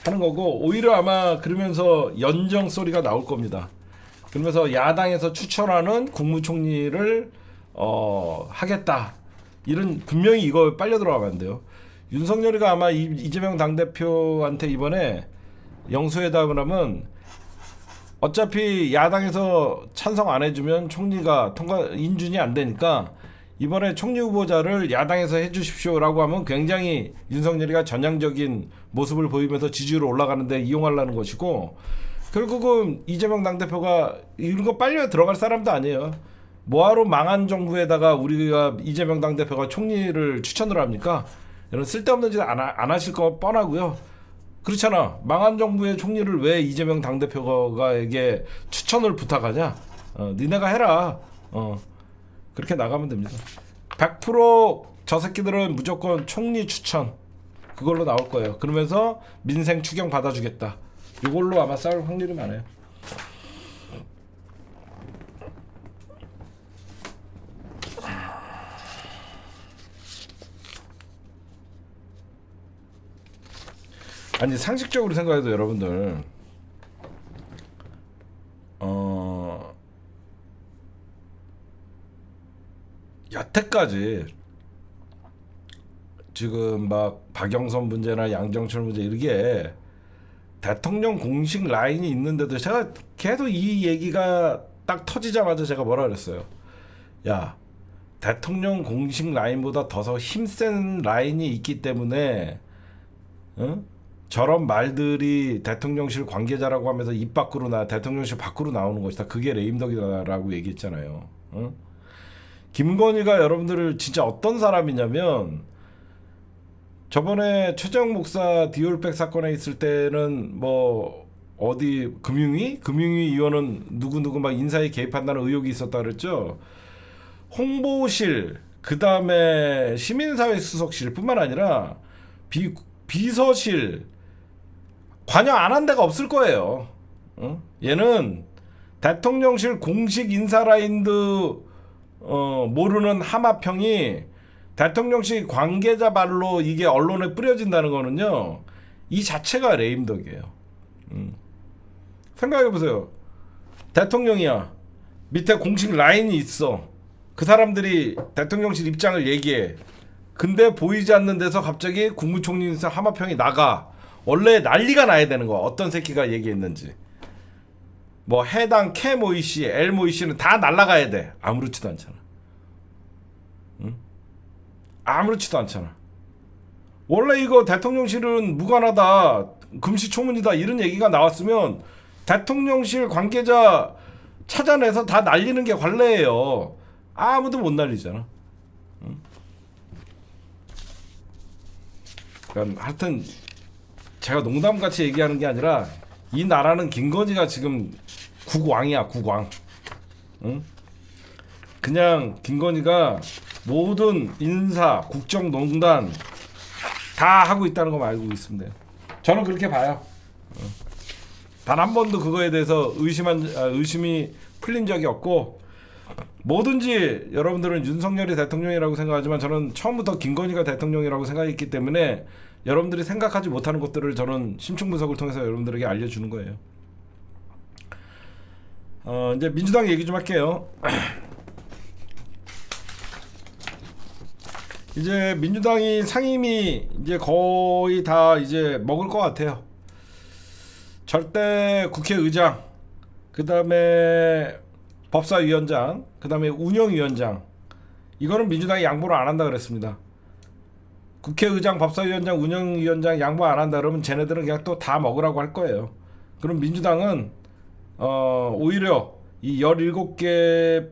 하는 거고 오히려 아마 그러면서 연정 소리가 나올 겁니다. 그러면서 야당에서 추천하는 국무총리를 하겠다. 이런 분명히 이거 빨려 들어가면 안 돼요. 윤석열이가 아마 이재명 당대표한테 이번에 영수회담을 하면 어차피 야당에서 찬성 안 해주면 총리가 인준이 안 되니까 이번에 총리 후보자를 야당에서 해주십시오라고 하면 굉장히 윤석열이가 전향적인 모습을 보이면서 지지율 올라가는데 이용하려는 것이고 결국은 이재명 당대표가 이런 거 빨리 들어갈 사람도 아니에요. 뭐하러 망한 정부에다가 우리가 이재명 당대표가 총리를 추천을 합니까? 이런 쓸데없는 짓 안 하실 거 뻔하고요. 그렇잖아. 망한 정부의 총리를 왜 이재명 당대표가에게 추천을 부탁하냐? 니네가 해라. 그렇게 나가면 됩니다. 100% 새끼들은 무조건 총리 추천 그걸로 나올 거예요. 그러면서 민생 추경 받아주겠다. 이걸로 아마 싸울 확률이 많아요. 아니 상식적으로 생각해도 여러분들 여태까지 지금 막 박영선 문제나 양정철 문제 이게 대통령 공식 라인이 있는데도 제가 계속 이 얘기가 딱 터지자마자 제가 뭐라 그랬어요. 야, 대통령 공식 라인보다 더 힘센 라인이 있기 때문에 저런 말들이 대통령실 관계자라고 하면서 입 밖으로 대통령실 밖으로 나오는 것이다. 그게 레임덕이다라고 얘기했잖아요. 김건희가 여러분들을 진짜 어떤 사람이냐면 저번에 최재형 목사 디올백 사건에 있을 때는 뭐 어디 금융위 위원은 누구 막 인사에 개입한다는 의혹이 있었다 그랬죠. 홍보실 그 다음에 시민사회 수석실뿐만 아니라 비서실 관여 안 한 데가 없을 거예요. 얘는 대통령실 공식 인사 라인도 모르는 하마평이 대통령실 관계자 말로 이게 언론에 뿌려진다는 거는요. 이 자체가 레임덕이에요. 생각해보세요. 대통령이야. 밑에 공식 라인이 있어. 그 사람들이 대통령실 입장을 얘기해. 근데 보이지 않는 데서 갑자기 국무총리에서 하마평이 나가. 원래 난리가 나야 되는 거야. 어떤 새끼가 얘기했는지. 뭐 해당 K 모이씨, L 모이씨는 다 날라가야 돼. 아무렇지도 않잖아. 아무렇지도 않잖아. 원래 이거 대통령실은 무관하다, 금시초문이다 이런 얘기가 나왔으면 대통령실 관계자 찾아내서 다 날리는 게 관례예요. 아무도 못 날리잖아. 그러니까 하여튼 제가 농담같이 얘기하는 게 아니라 이 나라는 김건희가 지금 국왕이야, 국왕. 응? 그냥 김건희가 모든 인사, 국정농단 다 하고 있다는 거 알고 있습니다. 저는 그렇게 봐요. 단 한 번도 그거에 대해서 의심이 풀린 적이 없고, 뭐든지 여러분들은 윤석열이 대통령이라고 생각하지만 저는 처음부터 김건희가 대통령이라고 생각했기 때문에 여러분들이 생각하지 못하는 것들을 저는 심층 분석을 통해서 여러분들에게 알려주는 거예요. 이제 민주당 얘기 좀 할게요. 이제 민주당이 상임위 이제 거의 다 이제 먹을 것 같아요. 절대 국회의장, 그 다음에 법사위원장, 그 다음에 운영위원장, 이거는 민주당이 양보를 안 한다 그랬습니다. 국회의장, 법사위원장, 운영위원장 양보 안 한다 그러면 쟤네들은 그냥 또 다 먹으라고 할 거예요. 그럼 민주당은 오히려 이 17개의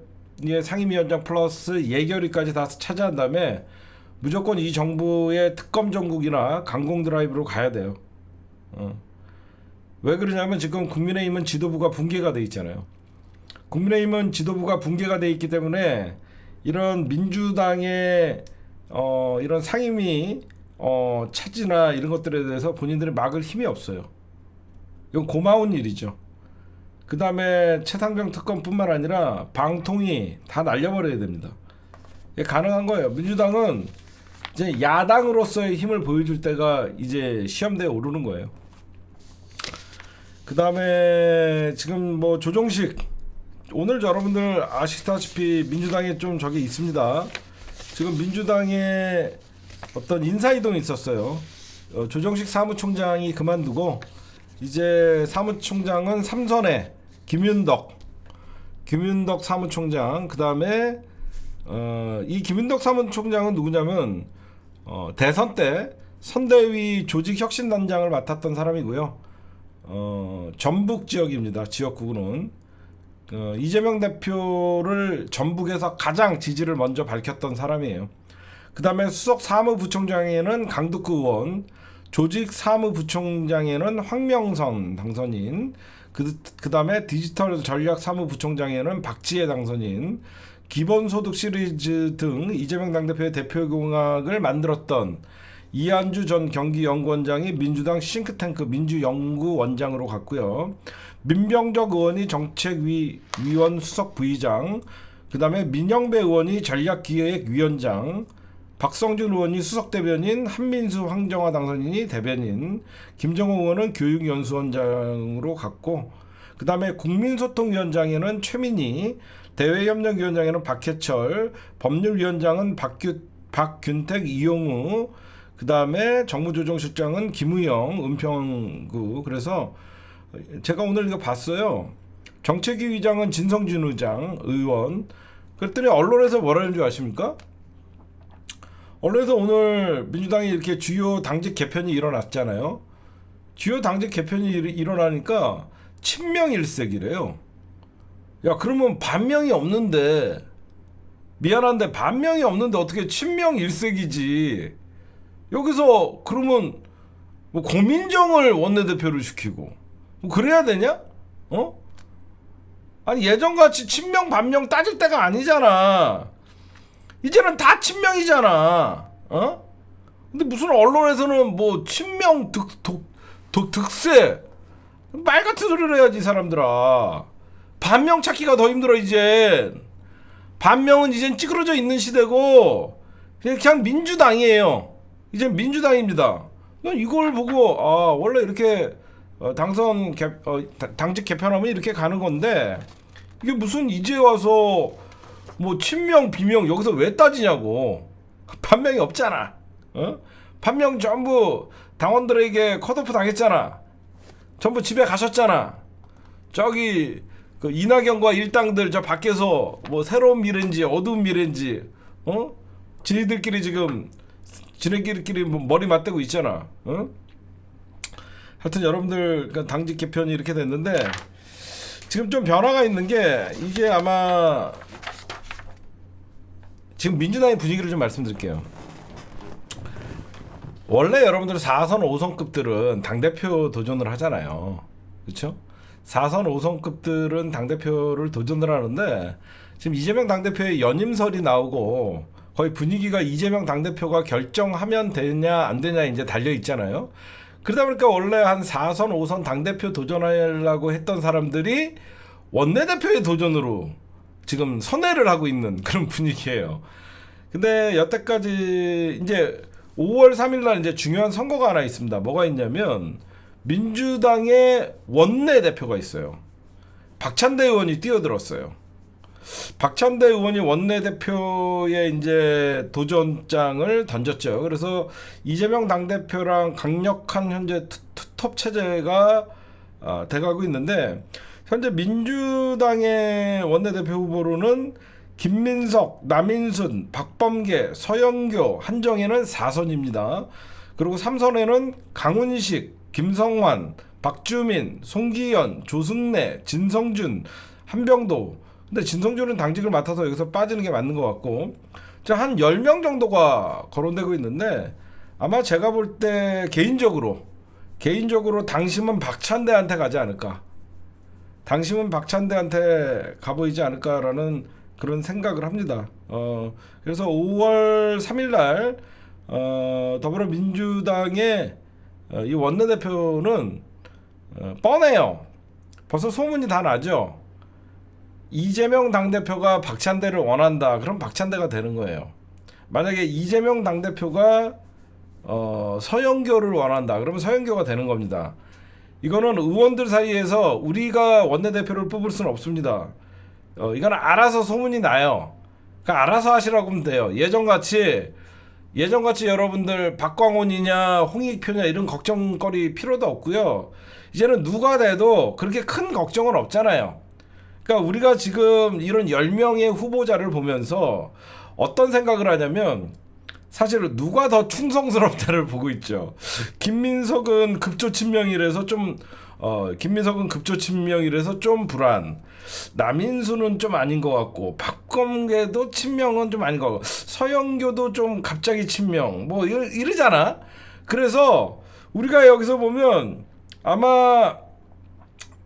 상임위원장 플러스 예결위까지 다 차지한 다음에 무조건 이 정부의 특검 정국이나 강공 드라이브로 가야 돼요. 왜 그러냐면 지금 국민의힘은 지도부가 붕괴가 돼 있잖아요. 국민의힘은 지도부가 붕괴가 돼 있기 때문에 이런 민주당의 이런 상임위 차지나 이런 것들에 대해서 본인들이 막을 힘이 없어요. 이건 고마운 일이죠. 그 다음에 최상병 특검뿐만 아니라 방통위 다 날려버려야 됩니다. 이게 가능한 거예요. 민주당은 이제 야당으로서의 힘을 보여줄 때가 이제 시험대에 오르는 거예요. 그 다음에 지금 뭐 조정식, 오늘 여러분들 아시다시피 민주당에 좀 저기 있습니다. 지금 민주당에 어떤 인사이동이 있었어요. 조정식 사무총장이 그만두고 이제 사무총장은 삼선의 김윤덕 사무총장, 그 다음에 이 김윤덕 사무총장은 누구냐면 대선 때 선대위 조직혁신단장을 맡았던 사람이고요. 전북 지역입니다. 지역구는 이재명 대표를 전북에서 가장 지지를 먼저 밝혔던 사람이에요. 그 다음에 수석 사무부총장에는 강덕구 의원, 조직 사무부총장에는 황명선 당선인, 그 다음에 디지털 전략 사무부총장에는 박지혜 당선인, 기본소득 시리즈 등 이재명 당대표의 대표공약을 만들었던 이한주 전 경기연구원장이 민주당 싱크탱크 민주연구원장으로 갔고요. 민병적 의원이 정책위원 수석 부의장, 그 다음에 민영배 의원이 전략기획위원장, 박성준 의원이 수석 대변인, 한민수 황정화 당선인이 대변인, 김정호 의원은 교육연수원장으로 갔고, 그 다음에 국민소통위원장에는 최민희, 대외협력위원장에는 박해철, 법률위원장은 박균택, 이용우, 그 다음에 정무조정실장은 김우영, 은평구. 그래서 제가 오늘 이거 봤어요. 정책위 의장은 진성준 의원. 그랬더니 언론에서 뭐라는 줄 아십니까? 언론에서 오늘 민주당이 이렇게 주요 당직 개편이 일어났잖아요. 주요 당직 개편이 일어나니까 친명일색이래요. 야, 그러면 반명이 없는데, 미안한데 반명이 없는데 어떻게 친명일색이지? 여기서 그러면 뭐 고민정을 원내대표를 시키고 뭐 그래야 되냐? 아니 예전같이 친명 반명 따질 때가 아니잖아. 이제는 다 친명이잖아. 근데 무슨 언론에서는 뭐 친명 득세 말 같은 소리를 해야지 사람들아. 반명 찾기가 더 힘들어. 이제 반명은 이젠 찌그러져 있는 시대고 그냥 민주당이에요. 이제 민주당입니다. 이걸 보고 원래 이렇게 당직 개편하면 이렇게 가는 건데 이게 무슨 이제 와서 뭐 친명 비명 여기서 왜 따지냐고. 반명이 없잖아. 반명 전부 당원들에게 컷오프 당했잖아. 전부 집에 가셨잖아. 저기 그 이낙연과 일당들 저 밖에서 뭐 새로운 미래인지 어두운 미래인지 지네들끼리 지금 지네끼리 뭐 머리 맞대고 있잖아. 하여튼 여러분들 당직 개편이 이렇게 됐는데 지금 좀 변화가 있는 게 이게 아마 지금 민주당의 분위기를 좀 말씀드릴게요. 원래 여러분들 4선 5선급들은 당대표 도전을 하잖아요. 그렇죠? 4선 5선급들은 당대표를 도전을 하는데 지금 이재명 당대표의 연임설이 나오고 거의 분위기가 이재명 당대표가 결정하면 되냐 안 되냐 이제 달려 있잖아요. 그러다 보니까 원래 한 4선 5선 당대표 도전하려고 했던 사람들이 원내대표의 도전으로 지금 선회를 하고 있는 그런 분위기예요. 근데 여태까지 이제 5월 3일 날 이제 중요한 선거가 하나 있습니다. 뭐가 있냐면 민주당의 원내대표가 있어요. 박찬대 의원이 뛰어들었어요. 박찬대 의원이 원내대표의 이제 도전장을 던졌죠. 그래서 이재명 당대표랑 강력한 현재 투톱 체제가 돼가고 있는데 현재 민주당의 원내대표 후보로는 김민석, 남인순, 박범계, 서영교, 한정희는 4선입니다. 그리고 3선에는 강훈식, 김성환, 박주민, 송기현, 조승래, 진성준, 한병도. 근데 진성준은 당직을 맡아서 여기서 빠지는 게 맞는 것 같고, 한 10명 정도가 거론되고 있는데 아마 제가 볼 때 개인적으로 당심은 박찬대한테 가지 않을까. 당심은 박찬대한테 가보이지 않을까라는 그런 생각을 합니다. 그래서 5월 3일 날 더불어민주당의 이 원내대표는 뻔해요. 벌써 소문이 다 나죠. 이재명 당대표가 박찬대를 원한다. 그럼 박찬대가 되는 거예요. 만약에 이재명 당대표가 서영교를 원한다. 그러면 서영교가 되는 겁니다. 이거는 의원들 사이에서 우리가 원내대표를 뽑을 수는 없습니다. 이건 알아서 소문이 나요. 그러니까 알아서 하시라고 하면 돼요. 예전같이 여러분들 박광온이냐 홍익표냐 이런 걱정거리 필요도 없고요. 이제는 누가 돼도 그렇게 큰 걱정은 없잖아요. 그러니까 우리가 지금 이런 10명의 후보자를 보면서 어떤 생각을 하냐면 사실은 누가 더 충성스럽다를 보고 있죠. 김민석은 급조 친명이라서 좀 불안. 남인수는 좀 아닌 것 같고, 박범계도 친명은 좀 아닌 것 같고, 서영교도 좀 갑자기 친명, 뭐 이러잖아. 그래서 우리가 여기서 보면 아마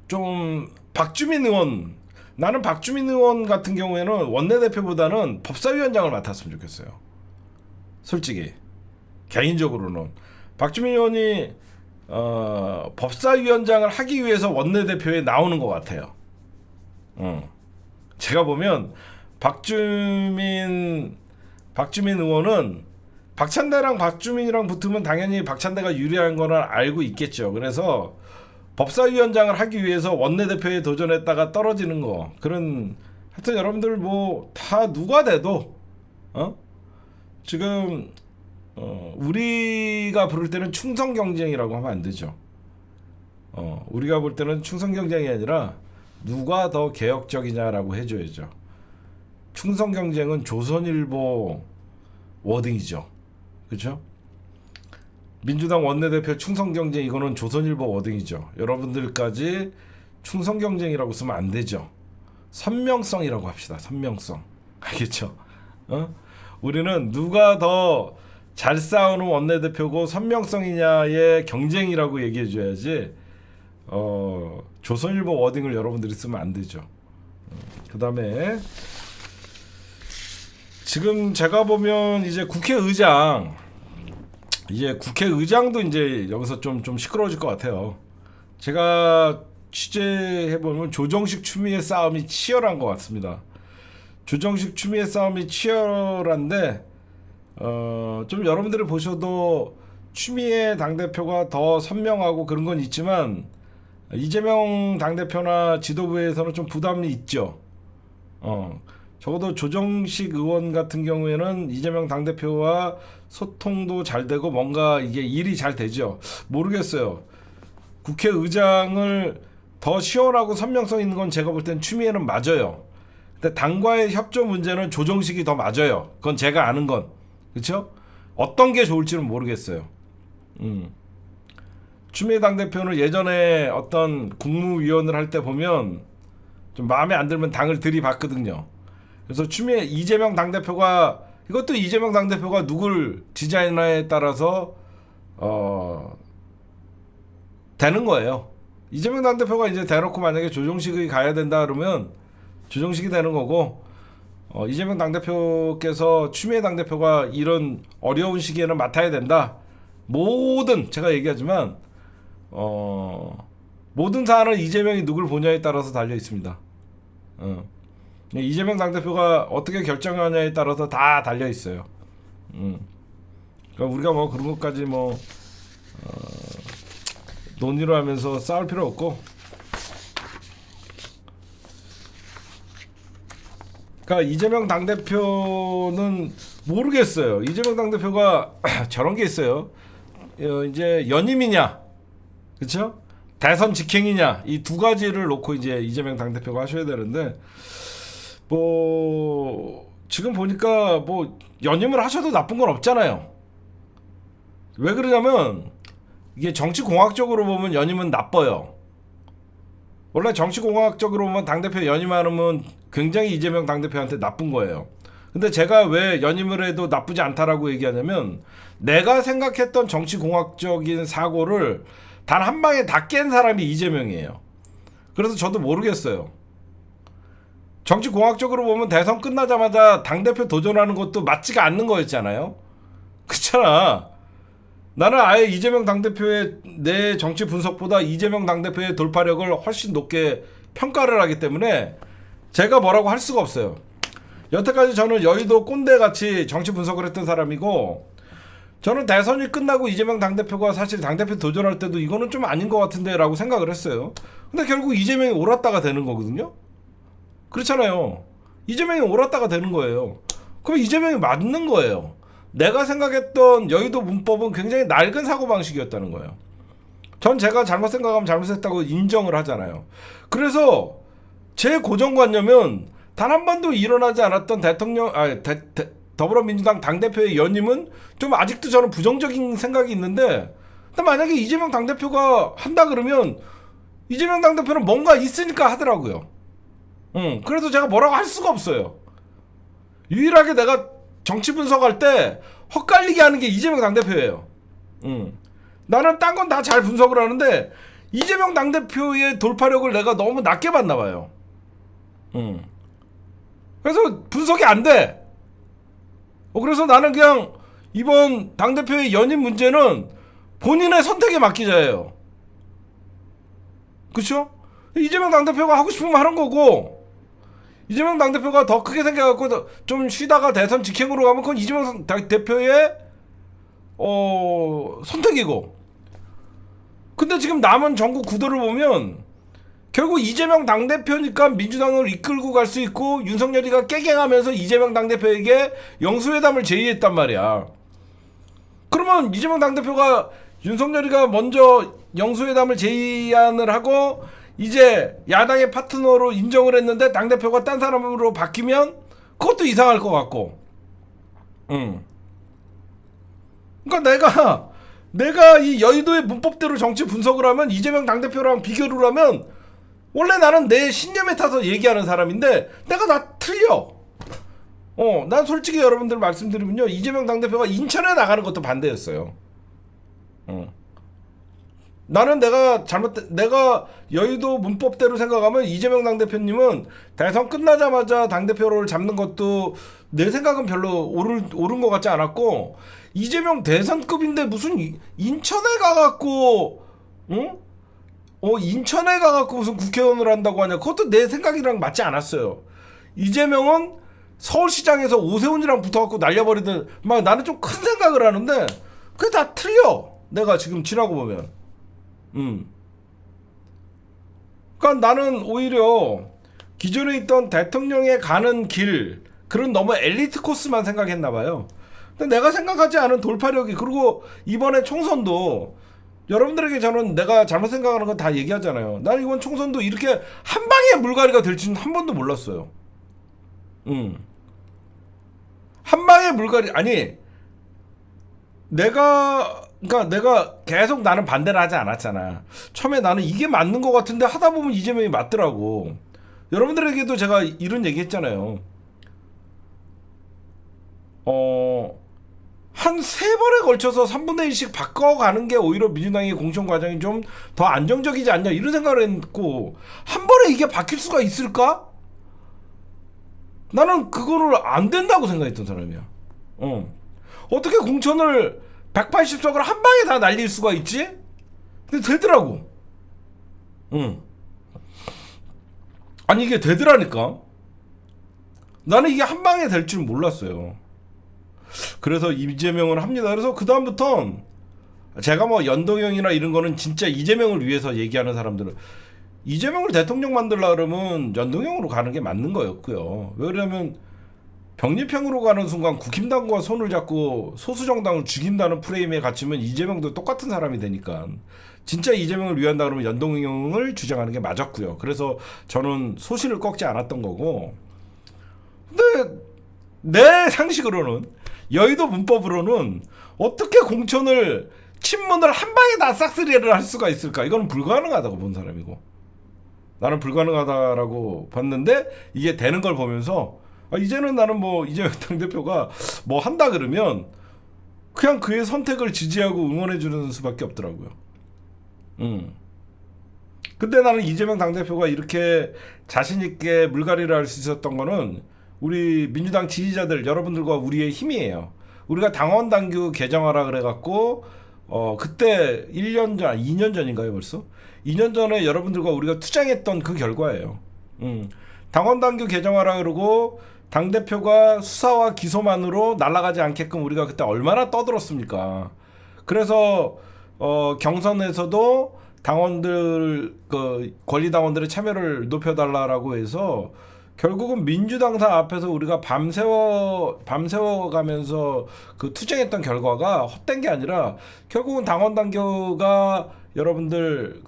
좀 나는 박주민 의원 같은 경우에는 원내대표보다는 법사위원장을 맡았으면 좋겠어요. 솔직히 개인적으로는 박주민 의원이 법사위원장을 하기 위해서 원내대표에 나오는 것 같아요. 제가 보면 박주민 의원은 박찬대랑 박주민이랑 붙으면 당연히 박찬대가 유리한 거는 알고 있겠죠. 그래서 법사위원장을 하기 위해서 원내대표에 도전했다가 떨어지는 거, 그런 하여튼 여러분들 뭐 다 누가 돼도 지금 우리가 부를 때는 충성 경쟁이라고 하면 안 되죠. 우리가 볼 때는 충성 경쟁이 아니라 누가 더 개혁적이냐라고 해줘야죠. 충성 경쟁은 조선일보 워딩이죠. 그렇죠? 민주당 원내대표 충성 경쟁, 이거는 조선일보 워딩이죠. 여러분들까지 충성 경쟁이라고 쓰면 안 되죠. 선명성이라고 합시다. 선명성. 알겠죠? 우리는 누가 더 잘 싸우는 원내대표고 선명성이냐의 경쟁이라고 얘기해줘야지 조선일보 워딩을 여러분들이 쓰면 안 되죠. 그 다음에 지금 제가 보면 이제 국회의장도 이제 여기서 좀 시끄러워질 것 같아요. 제가 취재해보면 조정식 추미애 싸움이 치열한 것 같습니다. 조정식 추미애 싸움이 치열한데 좀 여러분들이 보셔도 추미애 당대표가 더 선명하고 그런 건 있지만 이재명 당대표나 지도부에서는 좀 부담이 있죠. 적어도 조정식 의원 같은 경우에는 이재명 당대표와 소통도 잘 되고 뭔가 이게 일이 잘 되죠. 모르겠어요. 국회의장을 더 시원하고 선명성 있는 건 제가 볼 땐 추미애는 맞아요. 근데 당과의 협조 문제는 조정식이 더 맞아요. 그건 제가 아는 건. 그렇죠? 어떤 게 좋을지는 모르겠어요. 추미애 당대표는 예전에 어떤 국무위원을 할 때 보면 좀 마음에 안 들면 당을 들이받거든요. 그래서 이재명 당대표가, 이것도 이재명 당대표가 누굴 지지하느냐에 따라서 되는 거예요. 이재명 당대표가 이제 대놓고 만약에 조정식이 가야 된다 그러면 조정식이 되는 거고, 이재명 당대표께서 추미애 당대표가 이런 어려운 시기에는 맡아야 된다. 모든 제가 얘기하지만 모든 사안은 이재명이 누굴 보냐에 따라서 달려 있습니다. 이재명 당대표가 어떻게 결정하냐에 따라서 다 달려 있어요. 그러니까 우리가 뭐 그런 것까지 뭐 논의를 하면서 싸울 필요 없고, 그러니까 이재명 당대표는 모르겠어요. 이재명 당대표가 저런 게 있어요. 이제 연임이냐, 그렇죠? 대선 직행이냐, 이 두 가지를 놓고 이제 이재명 당대표가 하셔야 되는데, 뭐 지금 보니까 뭐 연임을 하셔도 나쁜 건 없잖아요. 왜 그러냐면 이게 정치공학적으로 보면 연임은 나빠요. 원래 정치공학적으로 보면 당대표 연임하면 굉장히 이재명 당대표한테 나쁜 거예요. 근데 제가 왜 연임을 해도 나쁘지 않다라고 얘기하냐면, 내가 생각했던 정치공학적인 사고를 단 한 방에 다 깬 사람이 이재명이에요. 그래서 저도 모르겠어요. 정치공학적으로 보면 대선 끝나자마자 당대표 도전하는 것도 맞지가 않는 거였잖아요. 그렇잖아. 나는 아예 이재명 당대표의 내 정치 분석보다 이재명 당대표의 돌파력을 훨씬 높게 평가를 하기 때문에 제가 뭐라고 할 수가 없어요. 여태까지 저는 여의도 꼰대같이 정치 분석을 했던 사람이고, 저는 대선이 끝나고 이재명 당대표가 사실 당대표 도전할 때도 이거는 좀 아닌 것 같은데 라고 생각을 했어요. 근데 결국 이재명이 옳았다가 되는 거거든요. 그렇잖아요. 이재명이 옳았다가 되는 거예요. 그럼 이재명이 맞는 거예요. 내가 생각했던 여의도 문법은 굉장히 낡은 사고방식이었다는 거예요. 전 제가 잘못 생각하면 잘못했다고 인정을 하잖아요. 그래서 제 고정관념은 단 한 번도 일어나지 않았던 더불어민주당 당대표의 연임은 좀 아직도 저는 부정적인 생각이 있는데, 만약에 이재명 당대표가 한다 그러면 이재명 당대표는 뭔가 있으니까 하더라고요. 그래서 제가 뭐라고 할 수가 없어요. 유일하게 내가 정치 분석할 때 헛갈리게 하는 게 이재명 당대표예요. 나는 딴 건 다 잘 분석을 하는데 이재명 당대표의 돌파력을 내가 너무 낮게 봤나 봐요. 그래서 분석이 안 돼. 그래서 나는 그냥 이번 당대표의 연임 문제는 본인의 선택에 맡기자예요. 그쵸? 이재명 당대표가 하고 싶으면 하는 거고, 이재명 당대표가 더 크게 생각하고 좀 쉬다가 대선 직행으로 가면 그건 이재명 대표의 선택이고, 근데 지금 남은 전국 구도를 보면 결국 이재명 당대표니까 민주당을 이끌고 갈 수 있고, 윤석열이가 깨갱하면서 이재명 당대표에게 영수회담을 제의했단 말이야. 그러면 이재명 당대표가 윤석열이가 먼저 영수회담을 제의안을 하고 이제 야당의 파트너로 인정을 했는데 당대표가 딴 사람으로 바뀌면 그것도 이상할 것 같고. 그러니까 내가 이 여의도의 문법대로 정치 분석을 하면, 이재명 당대표랑 비교를 하면, 원래 나는 내 신념에 타서 얘기하는 사람인데 내가 다 틀려. 난 솔직히 여러분들 말씀드리면요, 이재명 당대표가 인천에 나가는 것도 반대였어요. 나는 내가 여의도 문법대로 생각하면 이재명 당대표님은 대선 끝나자마자 당대표를 잡는 것도 내 생각은 별로 옳은 것 같지 않았고, 이재명 대선급인데 무슨 인천에 가갖고 인천에 가갖고 무슨 국회의원을 한다고 하냐, 그것도 내 생각이랑 맞지 않았어요. 이재명은 서울시장에서 오세훈이랑 붙어갖고 날려버리든 막, 나는 좀 큰 생각을 하는데 그게 다 틀려. 내가 지금 지나고 보면. 그러니까 나는 오히려 기존에 있던 대통령에 가는 길, 그런 너무 엘리트 코스만 생각했나봐요. 근데 내가 생각하지 않은 돌파력이, 그리고 이번에 총선도 여러분들에게 저는 내가 잘못 생각하는 건 다 얘기하잖아요. 난 이번 총선도 이렇게 한 방에 물갈이가 될 줄은 한 번도 몰랐어요. 한 방에 물갈이, 아니 내가 계속 나는 반대를 하지 않았잖아. 처음에 나는 이게 맞는 것 같은데 하다 보면 이재명이 맞더라고. 여러분들에게도 제가 이런 얘기 했잖아요. 한 세 번에 걸쳐서 3분의 1씩 바꿔가는 게 오히려 민주당의 공천 과정이 좀 더 안정적이지 않냐 이런 생각을 했고, 한 번에 이게 바뀔 수가 있을까? 나는 그거를 안 된다고 생각했던 사람이야. 어떻게 공천을 180석을 한 방에 다 날릴 수가 있지? 근데 되더라고. 아니 이게 되더라니까. 나는 이게 한 방에 될 줄 몰랐어요. 그래서 이재명을 합니다. 그래서 그 다음부턴 제가 뭐 연동형이나 이런 거는 진짜 이재명을 위해서 얘기하는 사람들은, 이재명을 대통령 만들려 그러면 연동형으로 가는 게 맞는 거였고요. 왜냐면 병립형으로 가는 순간 국힘당과 손을 잡고 소수정당을 죽인다는 프레임에 갇히면 이재명도 똑같은 사람이 되니까, 진짜 이재명을 위한다 그러면 연동형을 주장하는 게 맞았고요. 그래서 저는 소신을 꺾지 않았던 거고, 근데 내 상식으로는, 여의도 문법으로는 어떻게 공천을 친문을 한 방에 다 싹쓸이를 할 수가 있을까? 이거는 불가능하다고 본 사람이고, 나는 불가능하다라고 봤는데 이게 되는 걸 보면서 이제는 나는 뭐 이재명 당대표가 뭐 한다 그러면 그냥 그의 선택을 지지하고 응원해주는 수밖에 없더라고요. 근데 나는 이재명 당대표가 이렇게 자신있게 물갈이를 할 수 있었던 거는 우리 민주당 지지자들 여러분들과 우리의 힘이에요. 우리가 당원 당규 개정하라 그래갖고 그때 1년 전, 2년 전인가요 벌써? 2년 전에 여러분들과 우리가 투쟁했던 그 결과예요. 당원 당규 개정하라 그러고 당대표가 수사와 기소만으로 날아가지 않게끔 우리가 그때 얼마나 떠들었습니까? 그래서 경선에서도 당원들, 그 권리당원들의 참여를 높여달라고 해서 결국은 민주당사 앞에서 우리가 밤새워가면서 그 투쟁했던 결과가 헛된 게 아니라 결국은 당원 당규가 여러분들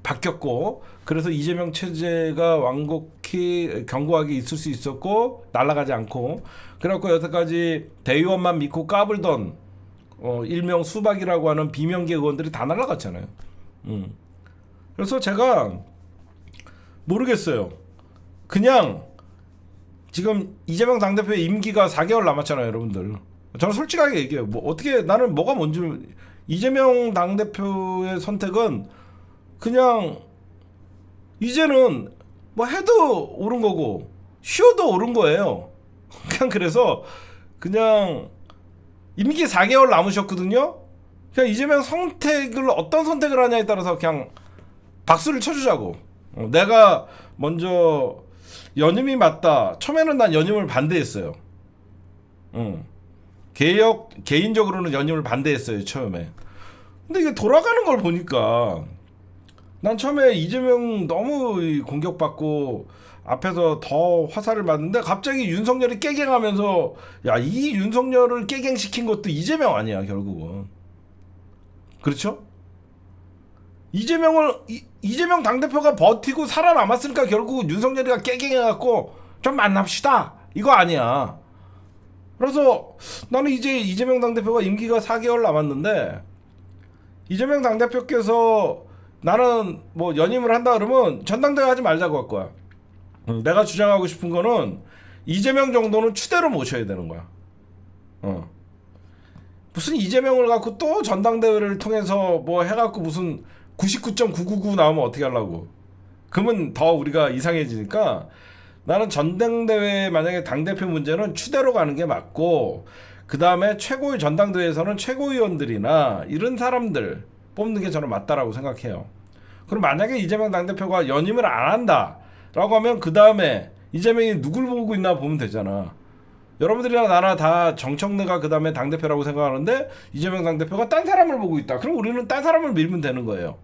바뀌었고, 그래서 이재명 체제가 완곡히 견고하게 있을 수 있었고 날아가지 않고, 그래갖고 여태까지 대의원만 믿고 까불던 일명 수박이라고 하는 비명계 의원들이 다 날아갔잖아요. 그래서 제가 모르겠어요. 그냥 지금 이재명 당대표의 임기가 4개월 남았잖아요, 여러분들. 저는 솔직하게 얘기해요. 뭐 어떻게, 나는 뭐가 뭔지, 이재명 당대표의 선택은 그냥 이제는 뭐 해도 옳은 거고 쉬어도 옳은 거예요. 그냥 그래서 그냥 임기 4개월 남으셨거든요. 그냥 이재명 선택을 어떤 선택을 하냐에 따라서 그냥 박수를 쳐주자고. 내가 먼저 연임이 맞다. 처음에는 난 연임을 반대했어요. 개인적으로는 연임을 반대했어요, 처음에. 근데 이게 돌아가는 걸 보니까 난 처음에 이재명 너무 공격받고 앞에서 더 화살을 맞는데 갑자기 윤석열이 깨갱하면서, 야, 이 윤석열을 깨갱시킨 것도 이재명 아니야, 결국은. 그렇죠? 이재명 당대표가 버티고 살아남았으니까 결국은 윤석열이가 깨갱해갖고 좀 만납시다, 이거 아니야. 그래서 나는 이제 이재명 당대표가 임기가 4개월 남았는데, 이재명 당대표께서 나는 뭐 연임을 한다 그러면 전당대회 하지 말자고 할 거야. 내가 주장하고 싶은 거는 이재명 정도는 추대로 모셔야 되는 거야. 무슨 이재명을 갖고 또 전당대회를 통해서 뭐 해갖고 무슨 99.999 나오면 어떻게 하려고. 그러면 더 우리가 이상해지니까, 나는 전당대회 만약에 당대표 문제는 추대로 가는 게 맞고, 그 다음에 최고위 전당대회에서는 최고위원들이나 이런 사람들 뽑는 게 저는 맞다라고 생각해요. 그럼 만약에 이재명 당대표가 연임을 안 한다라고 하면 그 다음에 이재명이 누굴 보고 있나 보면 되잖아. 여러분들이나 나나 다 정청래가 그 다음에 당대표라고 생각하는데 이재명 당대표가 딴 사람을 보고 있다. 그럼 우리는 딴 사람을 밀면 되는 거예요.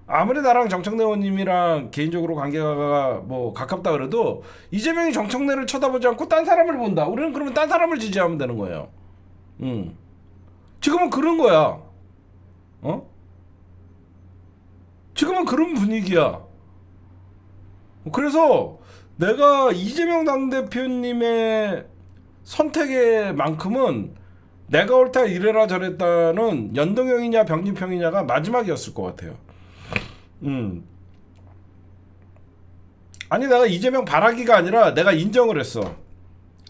아무리 나랑 정청래 의원님이랑 개인적으로 관계가 뭐 가깝다 그래도 이재명이 정청래를 쳐다보지 않고 딴 사람을 본다. 우리는 그러면 딴 사람을 지지하면 되는 거예요. 지금은 그런 거야. 지금은 그런 분위기야. 그래서 내가 이재명 당대표님의 선택의 만큼은 내가 옳다 이래라 저랬다는 연동형이냐 병립형이냐가 마지막이었을 것 같아요. 아니 내가 이재명 바라기가 아니라 내가 인정을 했어.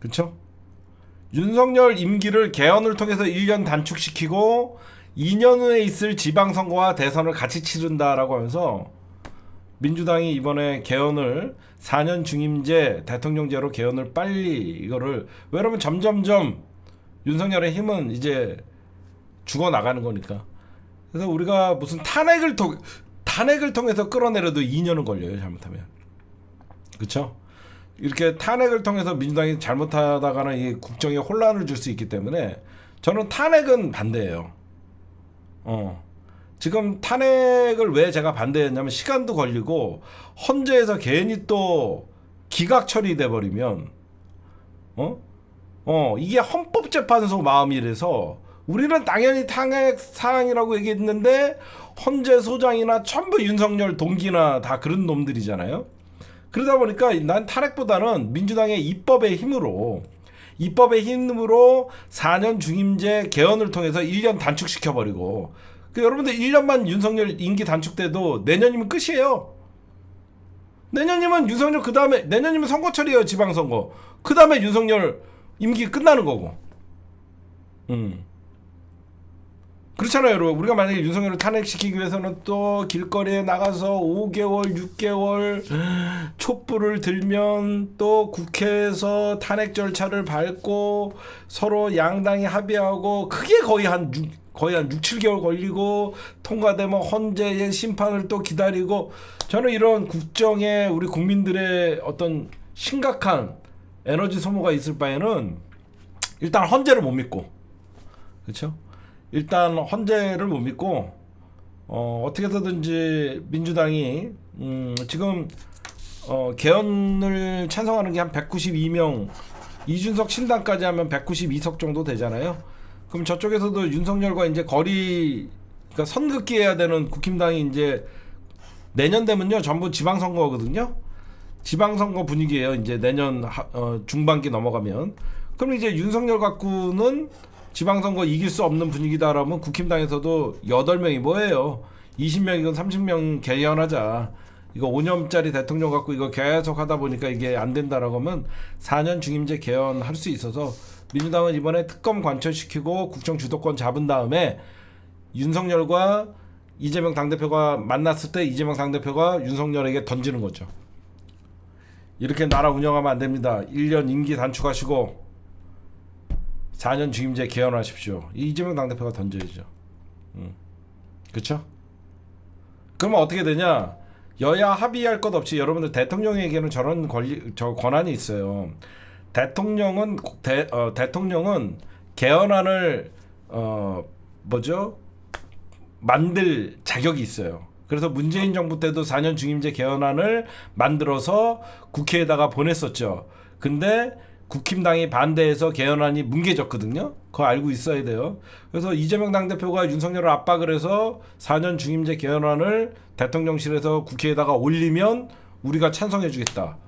그쵸? 윤석열 임기를 개헌을 통해서 1년 단축시키고 2년 후에 있을 지방선거와 대선을 같이 치른다라고 하면서 민주당이 이번에 개헌을 4년 중임제 대통령제로 개헌을 빨리 이거를, 왜냐면 점점점 윤석열의 힘은 이제 죽어나가는 거니까. 그래서 우리가 무슨 탄핵을 통해서 끌어내려도 2년은 걸려요, 잘못하면. 그쵸? 이렇게 탄핵을 통해서 민주당이 잘못하다가는 이 국정에 혼란을 줄 수 있기 때문에 저는 탄핵은 반대예요. 지금 탄핵을 왜 제가 반대했냐면 시간도 걸리고 헌재에서 괜히 또 기각 처리돼 버리면 이게 헌법재판소 마음이라서 우리는 당연히 탄핵 사항이라고 얘기했는데 헌재 소장이나 전부 윤석열 동기나 다 그런 놈들이잖아요. 그러다 보니까 난 탄핵보다는 민주당의 입법의 힘으로 4년 중임제 개헌을 통해서 1년 단축시켜버리고, 여러분들 1년만 윤석열 임기 단축돼도 내년이면 끝이에요. 내년이면 윤석열, 그 다음에 내년이면 선거철이에요. 지방선거. 그 다음에 윤석열 임기 끝나는 거고. 그렇잖아요, 여러분. 우리가 만약에 윤석열을 탄핵시키기 위해서는 또 길거리에 나가서 5개월, 6개월 촛불을 들면 또 국회에서 탄핵 절차를 밟고 서로 양당이 합의하고 그게 거의 한 6, 7개월 걸리고 통과되면 헌재의 심판을 또 기다리고, 저는 이런 국정에 우리 국민들의 어떤 심각한 에너지 소모가 있을 바에는 일단 헌재를 못 믿고, 그렇죠? 일단 헌재를 못 믿고 어떻게 해서든지 민주당이 지금 개헌을 찬성하는 게 한 192명, 이준석 신당까지 하면 192석 정도 되잖아요. 그럼 저쪽에서도 윤석열과 이제 그러니까 선긋기 해야 되는 국힘당이 이제 내년 되면요 전부 지방선거거든요. 지방선거 분위기예요. 이제 내년 중반기 넘어가면. 그럼 이제 윤석열 갖고는 지방선거 이길 수 없는 분위기다라면 국힘당에서도 8명이 뭐예요? 20명이건 30명 개헌하자. 이거 5년짜리 대통령 갖고 이거 계속 하다 보니까 이게 안 된다라고 하면 4년 중임제 개헌할 수 있어서 민주당은 이번에 특검 관철시키고 국정 주도권 잡은 다음에 윤석열과 이재명 당대표가 만났을 때 이재명 당대표가 윤석열에게 던지는 거죠. 이렇게 나라 운영하면 안 됩니다. 1년 임기 단축하시고 4년 중임제 개헌하십시오. 이재명 당대표가 던져야죠. 그렇죠? 그러면 어떻게 되냐? 여야 합의할 것 없이 여러분들 대통령에게는 저런 권한이 있어요. 대통령은 개헌안을 만들 자격이 있어요. 그래서 문재인 정부 때도 4년 중임제 개헌안을 만들어서 국회에다가 보냈었죠. 근데 국힘당이 반대해서 개헌안이 뭉개졌거든요. 그거 알고 있어야 돼요. 그래서 이재명 당대표가 윤석열을 압박을 해서 4년 중임제 개헌안을 대통령실에서 국회에다가 올리면 우리가 찬성해 주겠다.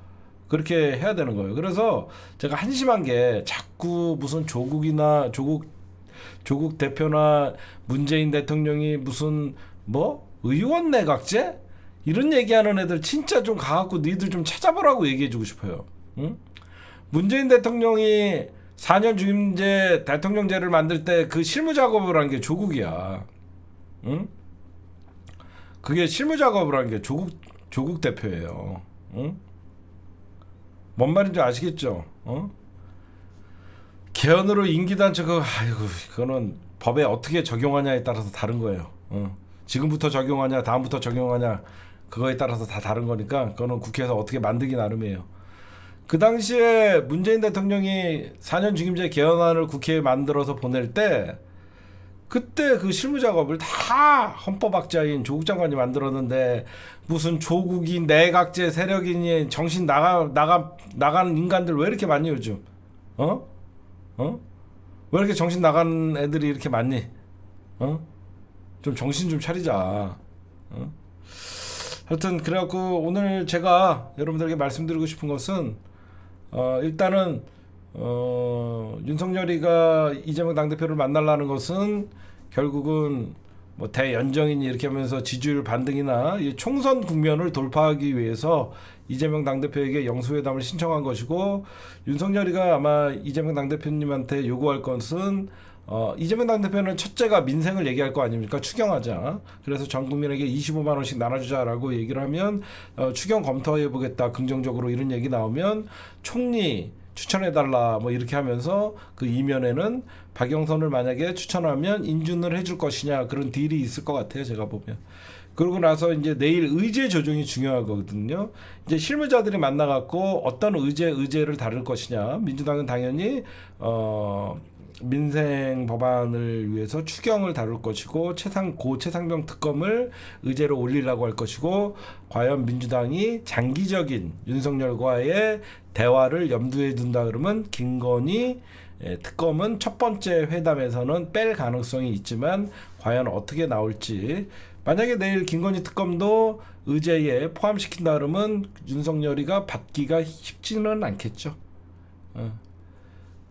그렇게 해야 되는 거예요. 그래서 제가 한심한 게 자꾸 무슨 조국 대표나 문재인 대통령이 무슨 의원 내각제? 이런 얘기하는 애들 진짜 좀 가갖고 니들 좀 찾아보라고 얘기해주고 싶어요. 응? 문재인 대통령이 4년 중임제 대통령제를 만들 때 그 실무 작업을 한 게 조국이야. 응? 그게 실무 작업을 한 게 조국 대표예요. 응? 뭔 말인지 아시겠죠? 개헌으로 임기 단축 그거는 법에 어떻게 적용하냐에 따라서 다른 거예요. 지금부터 적용하냐 다음부터 적용하냐 그거에 따라서 다 다른 거니까 그거는 국회에서 어떻게 만들기 나름이에요. 그 당시에 문재인 대통령이 4년 중임제 개헌안을 국회에 만들어서 보낼 때 그때 그 실무 작업을 다 헌법학자인 조국 장관이 만들었는데 무슨 조국이 내각제 세력이니 정신 나간 인간들 왜 이렇게 많니 요즘? 왜 이렇게 정신 나간 애들이 이렇게 많니? 좀 정신 좀 차리자. 하여튼 그래갖고 오늘 제가 여러분들에게 말씀드리고 싶은 것은 일단은 윤석열이가 이재명 당대표를 만나려는 것은 결국은 뭐 대연정이니 이렇게 하면서 지지율 반등이나 이 총선 국면을 돌파하기 위해서 이재명 당대표에게 영수회담을 신청한 것이고, 윤석열이가 아마 이재명 당대표님한테 요구할 것은 이재명 당대표는 첫째가 민생을 얘기할 거 아닙니까? 추경하자. 그래서 전 국민에게 25만 원씩 나눠주자라고 얘기를 하면 추경 검토해보겠다 긍정적으로 이런 얘기 나오면 총리 추천해달라 뭐 이렇게 하면서 그 이면에는 박영선을 만약에 추천하면 인준을 해줄 것이냐 그런 딜이 있을 것 같아요, 제가 보면. 그러고 나서 이제 내일 의제 조정이 중요하거든요. 이제 실무자들이 만나갖고 어떤 의제를 다룰 것이냐. 민주당은 당연히 민생 법안을 위해서 추경을 다룰 것이고 고체상병 특검을 의제로 올리려고 할 것이고, 과연 민주당이 장기적인 윤석열과의 대화를 염두에 둔다 그러면 김건희 특검은 첫 번째 회담에서는 뺄 가능성이 있지만 과연 어떻게 나올지. 만약에 내일 김건희 특검도 의제에 포함시킨다 그러면 윤석열이가 받기가 쉽지는 않겠죠.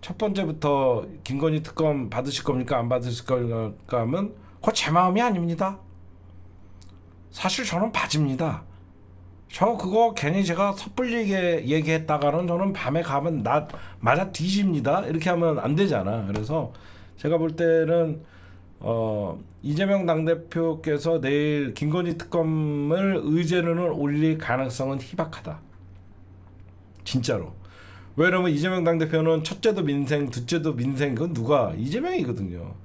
첫 번째부터 김건희 특검 받으실 겁니까 안 받으실 겁니까 하면 그거 제 마음이 아닙니다. 사실 저는 받습니다. 저 그거 괜히 제가 섣불리게 얘기했다가는 저는 밤에 가면 나 맞아 뒤집니다. 이렇게 하면 안 되잖아. 그래서 제가 볼 때는 이재명 당대표께서 내일 김건희 특검을 의제로는 올릴 가능성은 희박하다. 진짜로. 왜냐면 이재명 당대표는 첫째도 민생, 둘째도 민생, 그건 누가? 이재명이거든요.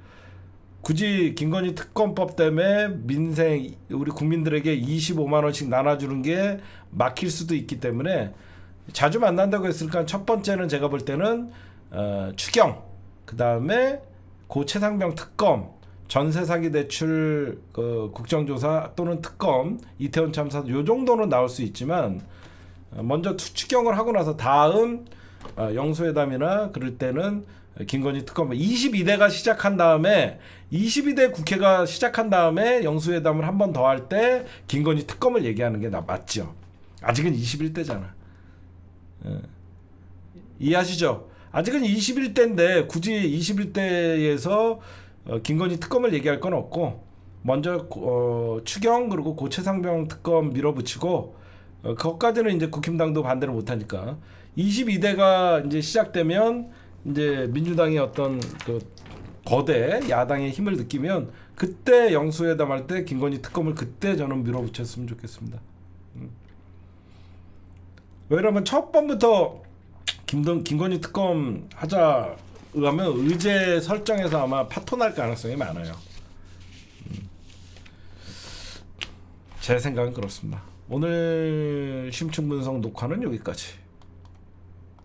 굳이 김건희 특검법 때문에 민생, 우리 국민들에게 25만 원씩 나눠주는 게 막힐 수도 있기 때문에 자주 만난다고 했으니까 첫 번째는 제가 볼 때는 추경, 그 다음에 고체상병 특검, 전세 사기 대출 국정조사 또는 특검, 이태원 참사 요 정도는 나올 수 있지만 먼저 추경을 하고 나서 다음 영수회담이나 그럴 때는 김건희 특검 22대가 시작한 다음에 22대 국회가 시작한 다음에 영수회담을 한 번 더 할 때 김건희 특검을 얘기하는 게 맞죠. 아직은 21대잖아. 이해하시죠? 아직은 21대인데 굳이 21대에서 김건희 특검을 얘기할 건 없고 먼저 추경 그리고 고체상병 특검 밀어붙이고 그것까지는 이제 국힘당도 반대를 못하니까 22대가 이제 시작되면 이제 민주당이 어떤 그 거대 야당의 힘을 느끼면 그때 영수회담 할 때 김건희 특검을 그때 저는 밀어붙였으면 좋겠습니다. 왜냐면 첫 번부터 김건희 특검 하자 하면 의제 설정에서 아마 파토날 가능성이 많아요. 제 생각은 그렇습니다. 오늘 심층분석 녹화는 여기까지.